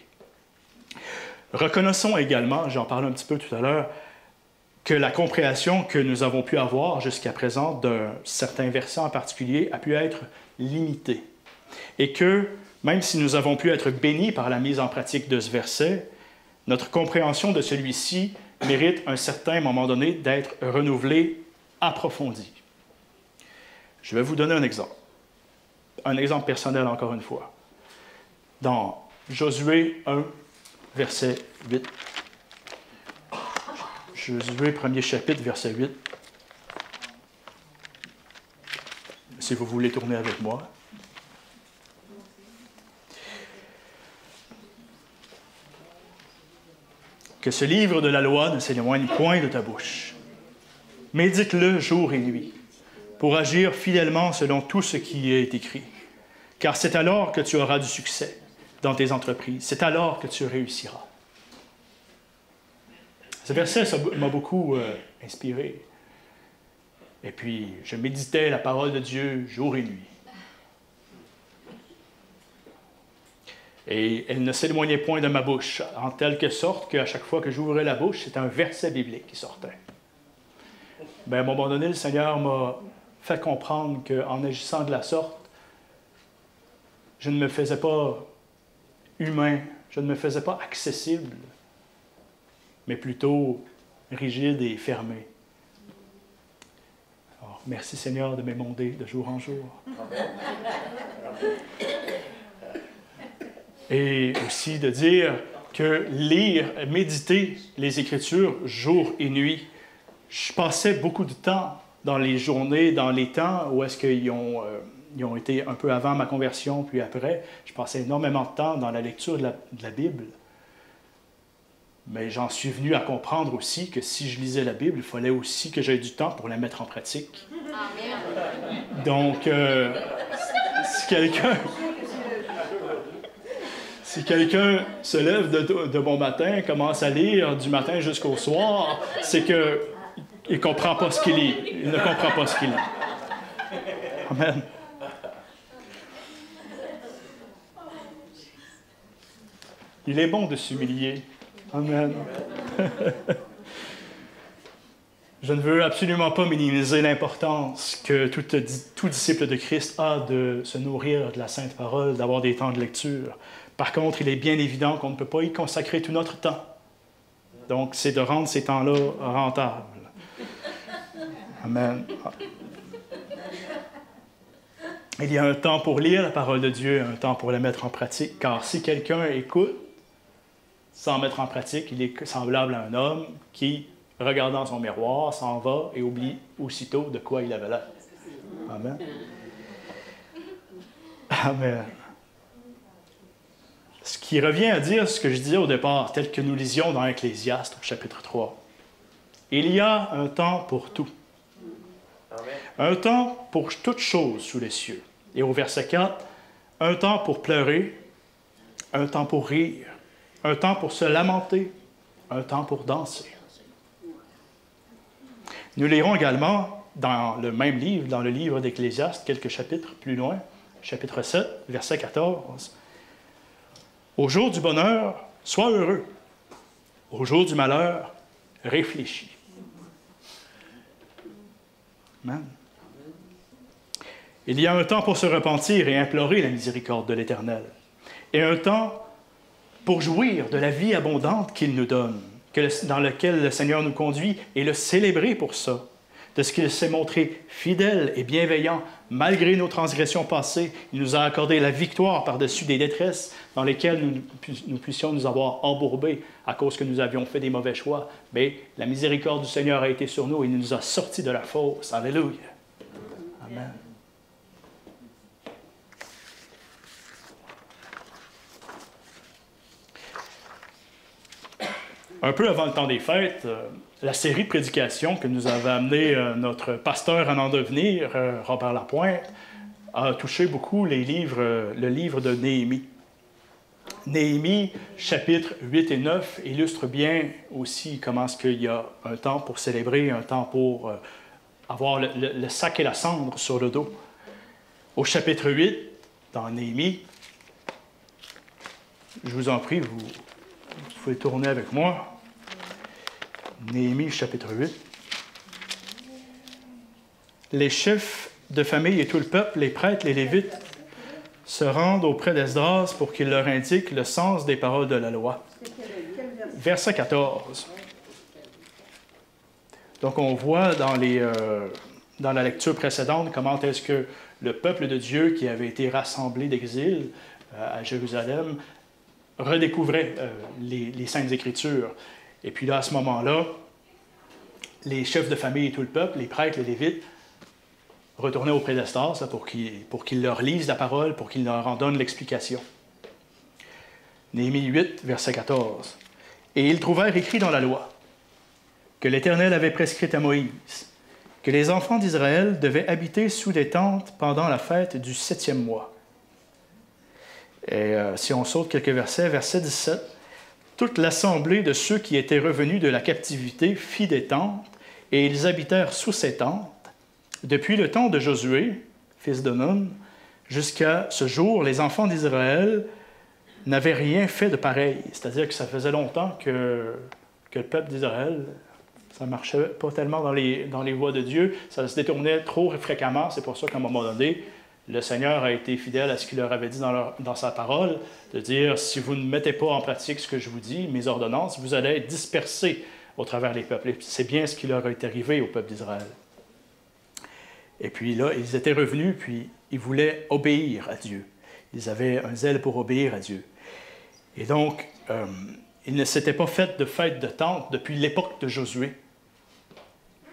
Reconnaissons également, j'en parlais un petit peu tout à l'heure, que la compréhension que nous avons pu avoir jusqu'à présent d'un certain verset en particulier a pu être limitée. Et que, même si nous avons pu être bénis par la mise en pratique de ce verset, notre compréhension de celui-ci mérite un certain moment donné d'être renouvelée, approfondie. Je vais vous donner un exemple. Un exemple personnel encore une fois. Dans Josué 1, verset 8. Josué, premier chapitre, verset 8. Si vous voulez tourner avec moi. Que ce livre de la loi ne s'éloigne point de ta bouche. Médite-le jour et nuit, pour agir fidèlement selon tout ce qui y est écrit. Car c'est alors que tu auras du succès dans tes entreprises. C'est alors que tu réussiras. Ce verset m'a beaucoup inspiré. Et puis, je méditais la parole de Dieu jour et nuit. Et elle ne s'éloignait point de ma bouche, en quelque sorte qu'à chaque fois que j'ouvrais la bouche, c'était un verset biblique qui sortait. Bien, à un moment donné, le Seigneur m'a fait comprendre qu'en agissant de la sorte, je ne me faisais pas humain, je ne me faisais pas accessible, mais plutôt rigide et fermé. Alors, merci Seigneur de m'émonder de jour en jour. Et aussi de dire que lire, méditer les Écritures jour et nuit, je passais beaucoup de temps dans les journées, dans les temps où est-ce qu'ils ont été un peu avant ma conversion, puis après. Je passais énormément de temps dans la lecture de la Bible. Mais j'en suis venu à comprendre aussi que si je lisais la Bible, il fallait aussi que j'aie du temps pour la mettre en pratique. Amen. Donc, si quelqu'un se lève de bon matin, commence à lire du matin jusqu'au soir, c'est qu'il ne comprend pas ce qu'il lit. Il ne comprend pas ce qu'il lit. Amen. Il est bon de s'humilier. Amen. Je ne veux absolument pas minimiser l'importance que tout disciple de Christ a de se nourrir de la Sainte Parole, d'avoir des temps de lecture. Par contre, il est bien évident qu'on ne peut pas y consacrer tout notre temps. Donc, c'est de rendre ces temps-là rentables. Amen. Il y a un temps pour lire la parole de Dieu, un temps pour la mettre en pratique, car si quelqu'un écoute sans mettre en pratique, il est semblable à un homme qui, regardant son miroir, s'en va et oublie aussitôt de quoi il avait l'air. Amen. Amen. Ce qui revient à dire ce que je disais au départ, tel que nous lisions dans Ecclésiaste au chapitre 3. Il y a un temps pour tout. Amen. Un temps pour toutes choses sous les cieux. Et au verset 4, un temps pour pleurer, un temps pour rire, un temps pour se lamenter, un temps pour danser. Nous lirons également dans le même livre, dans le livre d'Ecclésiaste, quelques chapitres plus loin, chapitre 7, verset 14. Au jour du bonheur, sois heureux. Au jour du malheur, réfléchis. Amen. Il y a un temps pour se repentir et implorer la miséricorde de l'Éternel, et un temps pour jouir de la vie abondante qu'il nous donne, dans laquelle le Seigneur nous conduit, et le célébrer pour ça, de ce qu'il s'est montré fidèle et bienveillant malgré nos transgressions passées. Il nous a accordé la victoire par-dessus des détresses dans lesquelles nous puissions nous avoir embourbés à cause que nous avions fait des mauvais choix. Mais la miséricorde du Seigneur a été sur nous et il nous a sortis de la fosse. Alléluia. Amen. Un peu avant le temps des fêtes, la série de prédications que nous avait amené notre pasteur à en devenir, Robert Lapointe, a touché beaucoup le livre de Néhémie. Néhémie, chapitres 8 et 9, illustre bien aussi comment est-ce qu'il y a un temps pour célébrer, un temps pour avoir le sac et la cendre sur le dos. Au chapitre 8, dans Néhémie, je vous en prie, vous pouvez tourner avec moi. Néhémie, chapitre 8. Les chefs de famille et tout le peuple, les prêtres, les Lévites, se rendent auprès d'Esdras pour qu'il leur indique le sens des paroles de la loi. Verset 14. Donc, on voit dans la lecture précédente comment est-ce que le peuple de Dieu qui avait été rassemblé d'exil à Jérusalem redécouvrait les Saintes Écritures. Et puis là, à ce moment-là, les chefs de famille et tout le peuple, les prêtres, les Lévites, retournaient auprès d'Esdras pour qu'il leur lise la parole, pour qu'il leur en donne l'explication. Néhémie 8, verset 14. « Et ils trouvèrent écrit dans la loi que l'Éternel avait prescrit à Moïse que les enfants d'Israël devaient habiter sous des tentes pendant la fête du 7e mois. » Et si on saute quelques versets, verset 17, « Toute l'assemblée de ceux qui étaient revenus de la captivité fit des tentes, et ils habitèrent sous ces tentes, depuis le temps de Josué, fils de Nun, jusqu'à ce jour, les enfants d'Israël n'avaient rien fait de pareil. » C'est-à-dire que ça faisait longtemps que le peuple d'Israël, ça ne marchait pas tellement dans les voies de Dieu, ça se détournait trop fréquemment. C'est pour ça qu'à un moment donné, le Seigneur a été fidèle à ce qu'il leur avait dit dans sa parole, de dire, si vous ne mettez pas en pratique ce que je vous dis, mes ordonnances, vous allez être dispersés au travers des peuples. Et c'est bien ce qui leur est arrivé au peuple d'Israël. Et puis là, ils étaient revenus, puis ils voulaient obéir à Dieu. Ils avaient un zèle pour obéir à Dieu. Et donc, ils ne s'étaient pas fait de fête de tente depuis l'époque de Josué.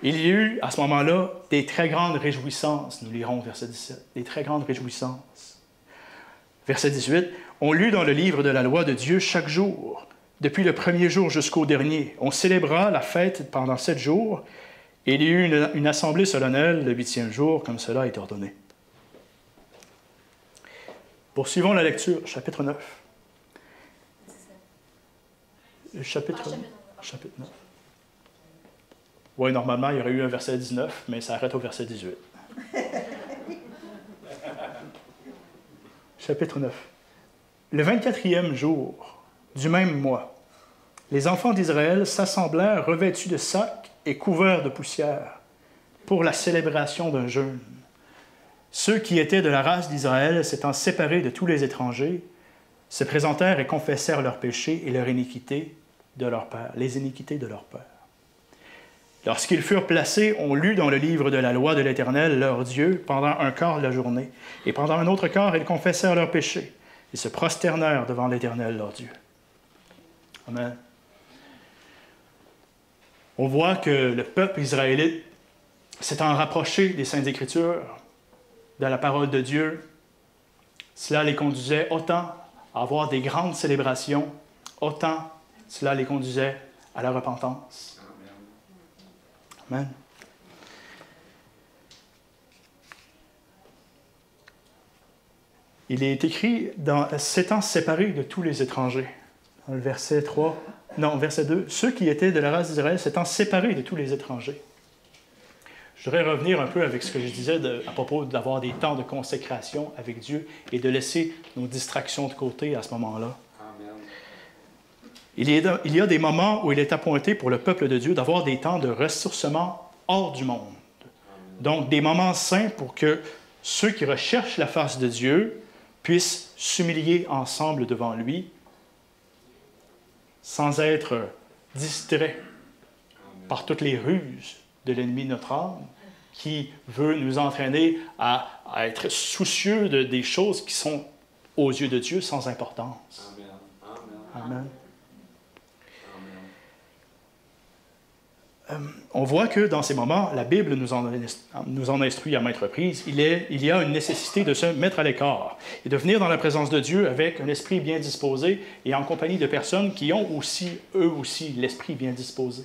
Il y a eu, à ce moment-là, des très grandes réjouissances. Nous lirons verset 17. Des très grandes réjouissances. Verset 18. « On lut dans le livre de la loi de Dieu chaque jour, depuis le premier jour jusqu'au dernier. On célébra la fête pendant 7 jours, et il y eut une assemblée solennelle le 8e jour, comme cela est ordonné. » Poursuivons la lecture, chapitre 9. Chapitre 9. Oui, normalement, il y aurait eu un verset 19, mais ça arrête au verset 18. Chapitre 9. Le 24e jour du même mois, les enfants d'Israël s'assemblèrent revêtus de sacs et couverts de poussière pour la célébration d'un jeûne. Ceux qui étaient de la race d'Israël, s'étant séparés de tous les étrangers, se présentèrent et confessèrent leurs péchés et leurs iniquités de leur père, les iniquités de leur père. Lorsqu'ils furent placés, on lut dans le livre de la loi de l'Éternel, leur Dieu, pendant un quart de la journée, et pendant un autre quart, ils confessèrent leurs péchés. Ils se prosternèrent devant l'Éternel, leur Dieu. Amen. On voit que le peuple israélite s'étant rapproché des Saintes Écritures, de la parole de Dieu, cela les conduisait autant à avoir des grandes célébrations, autant cela les conduisait à la repentance. Amen. Il est écrit dans « s'étant séparés de tous les étrangers ». Dans le verset 2, « Ceux qui étaient de la race d'Israël s'étant séparés de tous les étrangers ». Je voudrais revenir un peu avec ce que je disais à propos d'avoir des temps de consécration avec Dieu et de laisser nos distractions de côté à ce moment-là. Il y a des moments où il est appointé pour le peuple de Dieu d'avoir des temps de ressourcement hors du monde. Donc, des moments saints pour que ceux qui recherchent la face de Dieu puissent s'humilier ensemble devant lui sans être distraits par toutes les ruses de l'ennemi de notre âme qui veut nous entraîner à être soucieux des choses qui sont aux yeux de Dieu sans importance. Amen. On voit que dans ces moments, la Bible nous en instruit à maintes reprises. Il y a une nécessité de se mettre à l'écart et de venir dans la présence de Dieu avec un esprit bien disposé et en compagnie de personnes qui ont aussi, eux aussi, l'esprit bien disposé.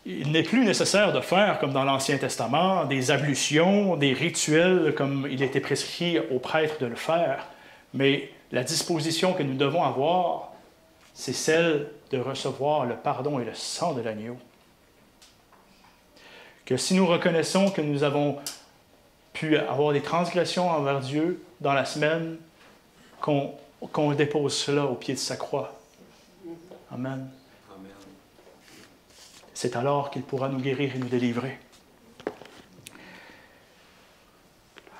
Il n'est plus nécessaire de faire, comme dans l'Ancien Testament, des ablutions, des rituels comme il était prescrit aux prêtres de le faire, mais la disposition que nous devons avoir, c'est celle de recevoir le pardon et le sang de l'agneau. Que si nous reconnaissons que nous avons pu avoir des transgressions envers Dieu dans la semaine, qu'on dépose cela au pied de sa croix. Amen. C'est alors qu'il pourra nous guérir et nous délivrer.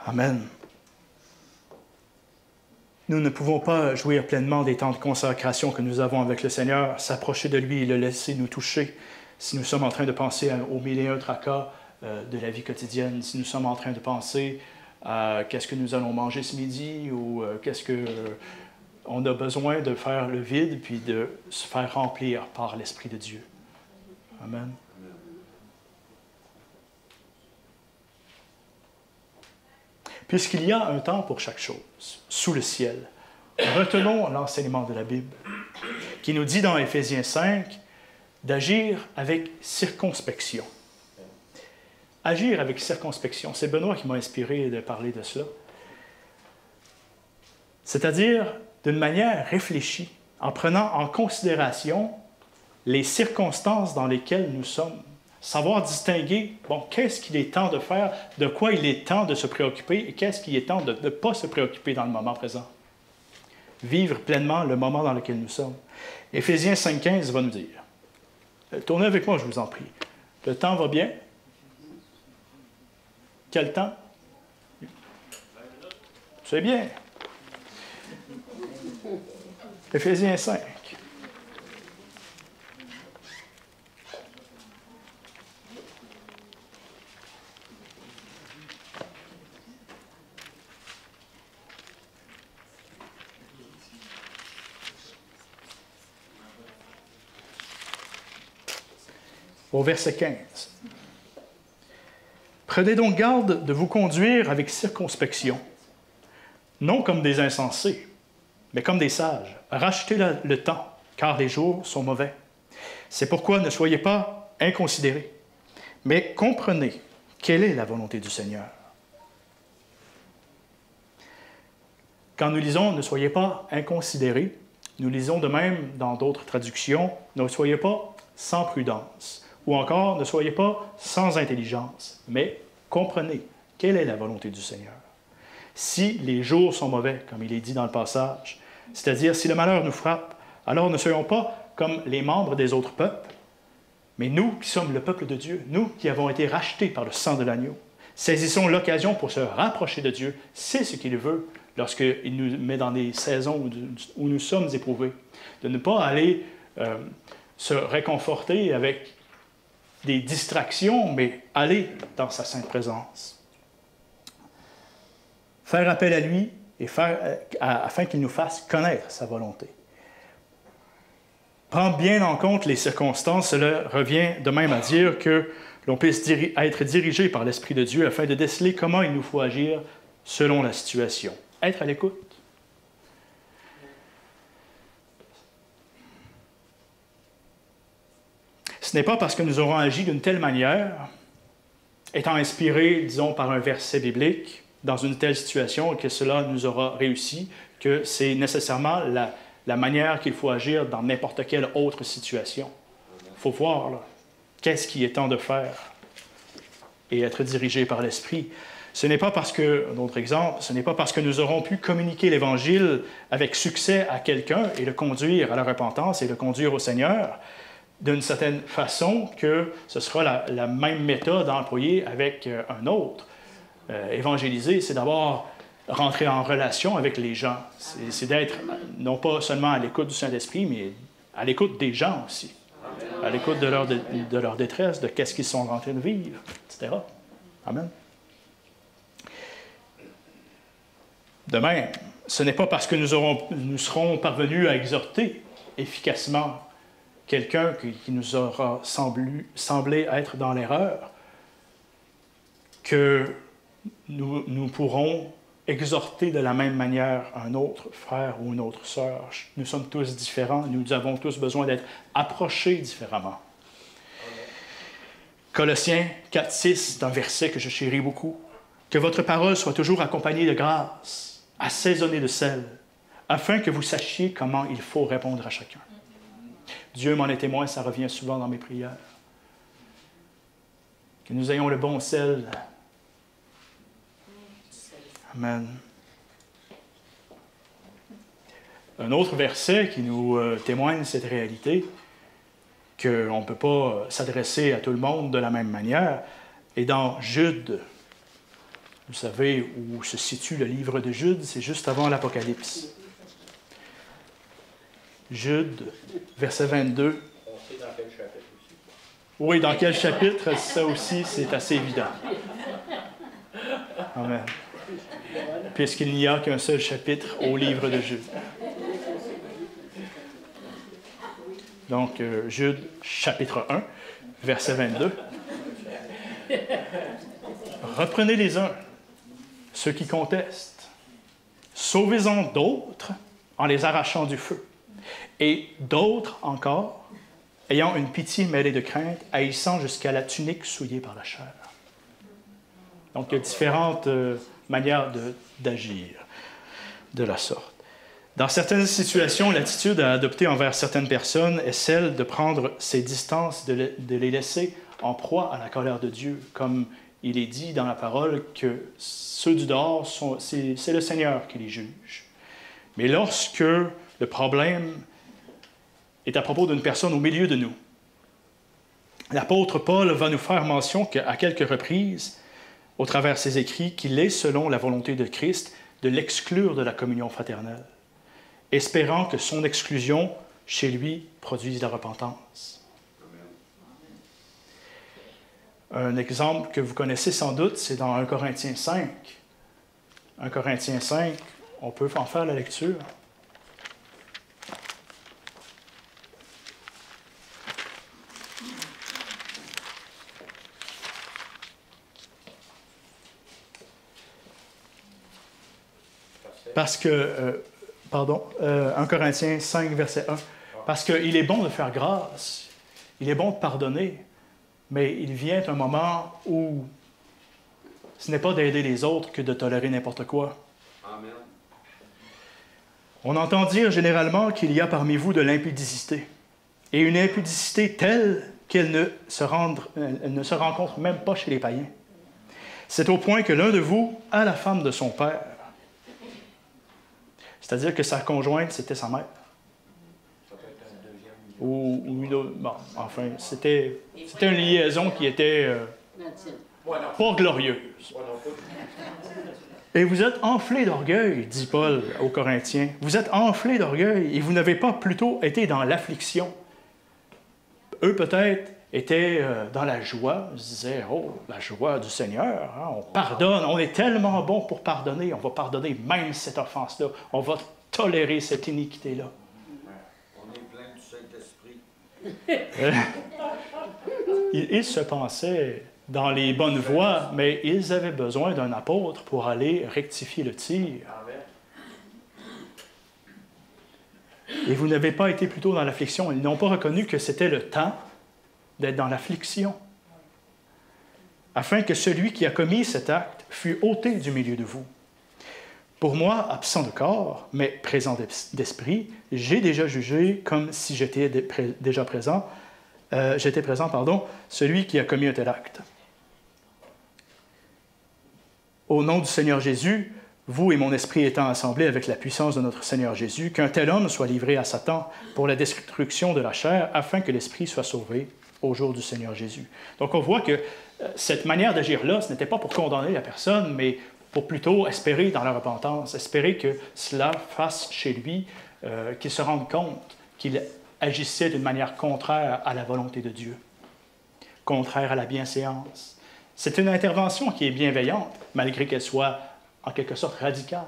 Amen. Nous ne pouvons pas jouir pleinement des temps de consécration que nous avons avec le Seigneur, s'approcher de lui et le laisser nous toucher si nous sommes en train de penser aux mille et un tracas de la vie quotidienne, si nous sommes en train de penser à qu'est-ce que nous allons manger ce midi ou qu'est-ce que on a besoin de faire le vide puis de se faire remplir par l'Esprit de Dieu. Amen. Puisqu'il y a un temps pour chaque chose, sous le ciel, retenons l'enseignement de la Bible, qui nous dit dans Éphésiens 5 d'agir avec circonspection. Agir avec circonspection, c'est Benoît qui m'a inspiré de parler de cela. C'est-à-dire d'une manière réfléchie, en prenant en considération les circonstances dans lesquelles nous sommes. Savoir distinguer, qu'est-ce qu'il est temps de faire, de quoi il est temps de se préoccuper et qu'est-ce qu'il est temps de ne pas se préoccuper dans le moment présent. Vivre pleinement le moment dans lequel nous sommes. Éphésiens 5,15 va nous dire. Tournez avec moi, je vous en prie. Le temps va bien? Quel temps? C'est bien. Éphésiens 5. Au verset 15. Prenez donc garde de vous conduire avec circonspection, non comme des insensés, mais comme des sages. Rachetez le temps, car les jours sont mauvais. C'est pourquoi ne soyez pas inconsidérés, mais comprenez quelle est la volonté du Seigneur. Quand nous lisons « ne soyez pas inconsidérés », nous lisons de même dans d'autres traductions « ne soyez pas sans prudence ». Ou encore, ne soyez pas sans intelligence, mais comprenez quelle est la volonté du Seigneur. Si les jours sont mauvais, comme il est dit dans le passage, C'est-à-dire, si le malheur nous frappe, alors ne soyons pas comme les membres des autres peuples, mais nous qui sommes le peuple de Dieu, nous qui avons été rachetés par le sang de l'agneau, saisissons l'occasion pour se rapprocher de Dieu. C'est ce qu'il veut lorsqu'il nous met dans des saisons où nous sommes éprouvés. De ne pas aller se réconforter avec des distractions, mais aller dans sa sainte présence. Faire appel à lui et afin qu'il nous fasse connaître sa volonté. Prendre bien en compte les circonstances, cela revient de même à dire que l'on puisse être dirigé par l'Esprit de Dieu afin de déceler comment il nous faut agir selon la situation. Être à l'écoute. Ce n'est pas parce que nous aurons agi d'une telle manière, étant inspirés, disons, par un verset biblique, dans une telle situation, que cela nous aura réussi, que c'est nécessairement la manière qu'il faut agir dans n'importe quelle autre situation. Il faut voir, là, qu'est-ce qui est temps de faire et être dirigé par l'Esprit. Ce n'est pas parce que, un autre exemple, ce n'est pas parce que nous aurons pu communiquer l'Évangile avec succès à quelqu'un et le conduire à la repentance et le conduire au Seigneur, d'une certaine façon que ce sera la même méthode employée avec un autre. Évangéliser, c'est d'abord rentrer en relation avec les gens. C'est d'être non pas seulement à l'écoute du Saint-Esprit, mais à l'écoute des gens aussi. À l'écoute de leur détresse, de qu'est-ce qu'ils sont en train de vivre, etc. Amen. De même, ce n'est pas parce que nous serons parvenus à exhorter efficacement quelqu'un qui nous aura semblé être dans l'erreur que nous pourrons exhorter de la même manière un autre frère ou une autre sœur. Nous sommes tous différents, nous avons tous besoin d'être approchés différemment. Colossiens 4,6, c'est un verset que je chéris beaucoup. Que votre parole soit toujours accompagnée de grâce, assaisonnée de sel, afin que vous sachiez comment il faut répondre à chacun. Dieu m'en est témoin, ça revient souvent dans mes prières. Que nous ayons le bon sel. Amen. Un autre verset qui nous témoigne cette réalité, qu'on ne peut pas s'adresser à tout le monde de la même manière, est dans Jude. Vous savez où se situe le livre de Jude, c'est juste avant l'Apocalypse. Jude, verset 22.
On sait dans quel chapitre aussi.
Oui, dans quel chapitre, ça aussi, c'est assez évident. Amen. Puisqu'il n'y a qu'un seul chapitre au livre de Jude. Donc, Jude, chapitre 1, verset 22. Reprenez les uns, ceux qui contestent. Sauvez-en d'autres en les arrachant du feu. Et d'autres encore, ayant une pitié mêlée de crainte, haïssant jusqu'à la tunique souillée par la chair. Donc, il y a différentes manières d'agir de la sorte. Dans certaines situations, l'attitude à adopter envers certaines personnes est celle de prendre ses distances, de les laisser en proie à la colère de Dieu, comme il est dit dans la parole que ceux du dehors, c'est le Seigneur qui les juge. Mais lorsque le problème est à propos d'une personne au milieu de nous, l'apôtre Paul va nous faire mention qu'à quelques reprises, au travers de ses écrits, qu'il est, selon la volonté de Christ, de l'exclure de la communion fraternelle, espérant que son exclusion chez lui produise la repentance. Un exemple que vous connaissez sans doute, c'est dans 1 Corinthiens 5. 1 Corinthiens 5, on peut en faire la lecture. Parce que, 1 Corinthiens 5, verset 1, parce qu'il est bon de faire grâce, il est bon de pardonner, mais il vient un moment où ce n'est pas d'aider les autres que de tolérer n'importe quoi.
Amen.
On entend dire généralement qu'il y a parmi vous de l'impudicité, et une impudicité telle qu'elle ne se rencontre même pas chez les païens. C'est au point que l'un de vous a la femme de son père. C'est-à-dire que sa conjointe, c'était sa mère.
Ça peut être un deuxième.
Ou une autre. Bon, enfin, c'était une liaison qui était
Moi non.
pas glorieuse.
Moi non pas.
Et vous êtes enflés d'orgueil, dit Paul aux Corinthiens. Vous êtes enflés d'orgueil et vous n'avez pas plutôt été dans l'affliction. Eux, peut-être, étaient dans la joie. Ils se disaient, oh, la joie du Seigneur, hein, on pardonne, on est tellement bon pour pardonner, on va pardonner même cette offense-là, on va tolérer cette iniquité-là.
On est plein du Saint-Esprit.
Ils se pensaient dans les bonnes voies, mais ils avaient besoin d'un apôtre pour aller rectifier le tir.
Amen.
Et vous n'avez pas été plutôt dans l'affliction. Ils n'ont pas reconnu que c'était le temps d'être dans l'affliction, afin que celui qui a commis cet acte fût ôté du milieu de vous. Pour moi, absent de corps, mais présent d'esprit, j'ai déjà jugé comme si j'étais déjà présent, celui qui a commis un tel acte. Au nom du Seigneur Jésus, vous et mon esprit étant assemblés avec la puissance de notre Seigneur Jésus, qu'un tel homme soit livré à Satan pour la destruction de la chair, afin que l'esprit soit sauvé au jour du Seigneur Jésus. Donc on voit que cette manière d'agir-là, ce n'était pas pour condamner la personne, mais pour plutôt espérer dans la repentance, espérer que cela fasse chez lui, qu'il se rende compte qu'il agissait d'une manière contraire à la volonté de Dieu, contraire à la bienséance. C'est une intervention qui est bienveillante, malgré qu'elle soit en quelque sorte radicale.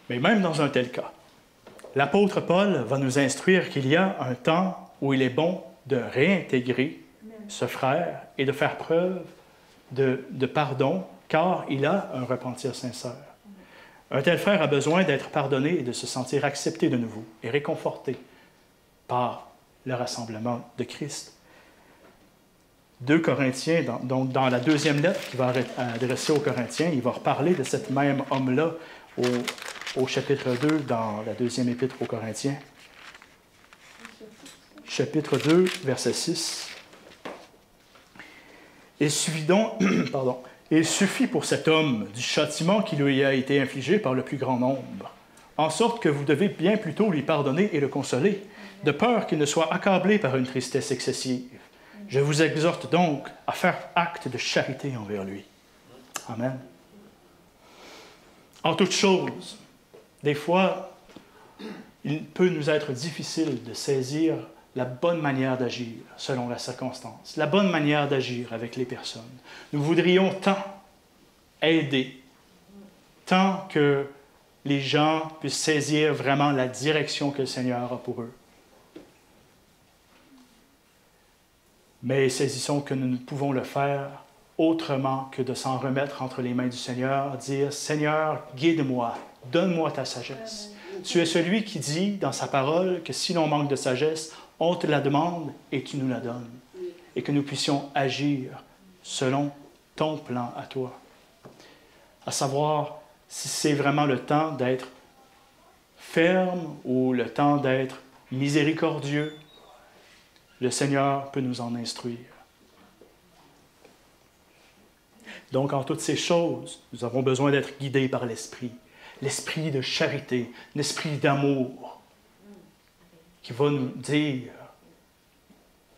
Mais même dans un tel cas, l'apôtre Paul va nous instruire qu'il y a un temps où il est bon de réintégrer ce frère et de faire preuve de pardon, car il a un repentir sincère. Un tel frère a besoin d'être pardonné et de se sentir accepté de nouveau et réconforté par le rassemblement de Christ. 2 Corinthiens, donc dans la deuxième lettre qu'il va adresser aux Corinthiens, il va reparler de cet même homme-là au chapitre 2, dans la deuxième épître aux Corinthiens. Chapitre 2, verset 6. Il suffit pour cet homme du châtiment qui lui a été infligé par le plus grand nombre, en sorte que vous devez bien plutôt lui pardonner et le consoler, de peur qu'il ne soit accablé par une tristesse excessive. Je vous exhorte donc à faire acte de charité envers lui. Amen. En toute chose, des fois, il peut nous être difficile de saisir la bonne manière d'agir selon la circonstance, la bonne manière d'agir avec les personnes. Nous voudrions tant aider, tant que les gens puissent saisir vraiment la direction que le Seigneur a pour eux. Mais saisissons que nous ne pouvons le faire autrement que de s'en remettre entre les mains du Seigneur, dire « Seigneur, guide-moi, donne-moi ta sagesse. » Tu es celui qui dit dans sa parole que si l'on manque de sagesse, on te la demande et tu nous la donnes. Et que nous puissions agir selon ton plan à toi. À savoir si c'est vraiment le temps d'être ferme ou le temps d'être miséricordieux, le Seigneur peut nous en instruire. Donc, en toutes ces choses, nous avons besoin d'être guidés par l'Esprit. L'Esprit de charité, l'Esprit d'amour, qui va nous dire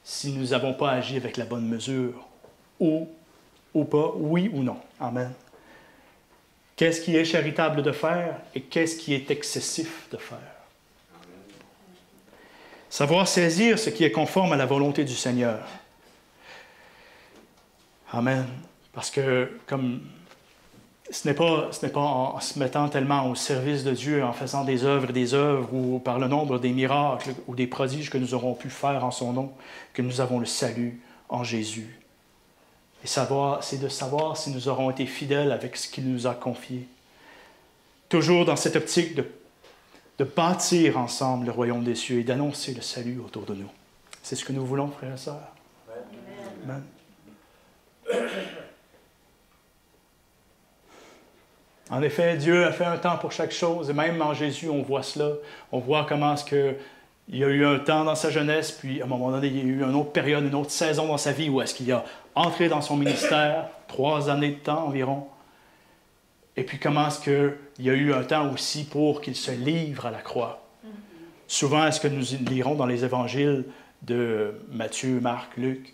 si nous n'avons pas agi avec la bonne mesure, ou pas, oui ou non. Amen. Qu'est-ce qui est charitable de faire et qu'est-ce qui est excessif de faire? Savoir saisir ce qui est conforme à la volonté du Seigneur. Amen. Parce que comme ce n'est pas en se mettant tellement au service de Dieu, en faisant des œuvres, ou par le nombre des miracles ou des prodiges que nous aurons pu faire en son nom, que nous avons le salut en Jésus. Et c'est de savoir si nous aurons été fidèles avec ce qu'il nous a confié. Toujours dans cette optique de bâtir ensemble le royaume des cieux et d'annoncer le salut autour de nous. C'est ce que nous voulons, frères et sœurs. Amen. En effet, Dieu a fait un temps pour chaque chose, et même en Jésus, on voit cela. On voit comment est-ce que Il y a eu un temps dans sa jeunesse, puis à un moment donné, il y a eu une autre période, une autre saison dans sa vie où est-ce qu'il a entré dans son ministère, 3 années de temps environ. Et puis comment est-ce qu'il y a eu un temps aussi pour qu'il se livre à la croix. Souvent, est-ce que nous lirons dans les évangiles de Matthieu, Marc, Luc,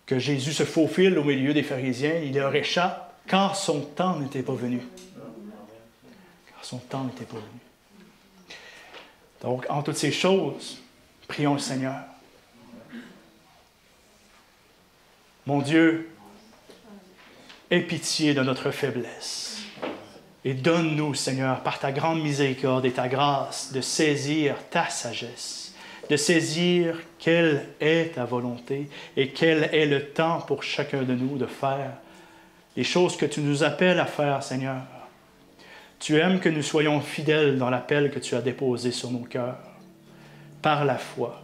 que Jésus se faufile au milieu des pharisiens, il leur échappe, car son temps n'était pas venu. Car son temps n'était pas venu. Donc, en toutes ces choses, prions le Seigneur. Mon Dieu, aie pitié de notre faiblesse et donne-nous, Seigneur, par ta grande miséricorde et ta grâce, de saisir ta sagesse, de saisir quelle est ta volonté et quel est le temps pour chacun de nous de faire les choses que tu nous appelles à faire, Seigneur. Tu aimes que nous soyons fidèles dans l'appel que tu as déposé sur nos cœurs, par la foi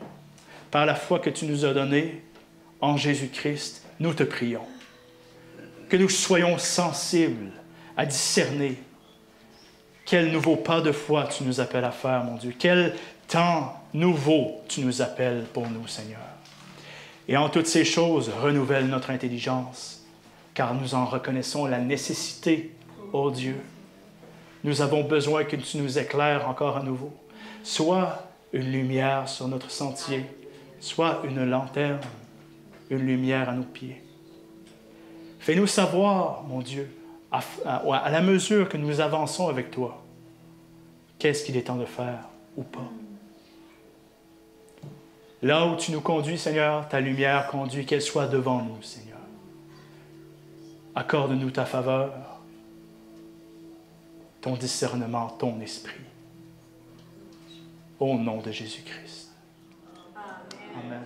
que tu nous as donnée en Jésus-Christ, nous te prions. Que nous soyons sensibles à discerner quel nouveau pas de foi tu nous appelles à faire, mon Dieu. Quel temps nouveau tu nous appelles pour nous, Seigneur. Et en toutes ces choses, renouvelle notre intelligence, car nous en reconnaissons la nécessité, ô Dieu. Nous avons besoin que tu nous éclaires encore à nouveau. Soit une lumière sur notre sentier, soit une lanterne, une lumière à nos pieds. Fais-nous savoir, mon Dieu, à la mesure que nous avançons avec toi, qu'est-ce qu'il est temps de faire ou pas. Là où tu nous conduis, Seigneur, ta lumière conduit, qu'elle soit devant nous, Seigneur. Accorde-nous ta faveur, ton discernement, ton esprit. Au nom de Jésus-Christ. Amen. Amen.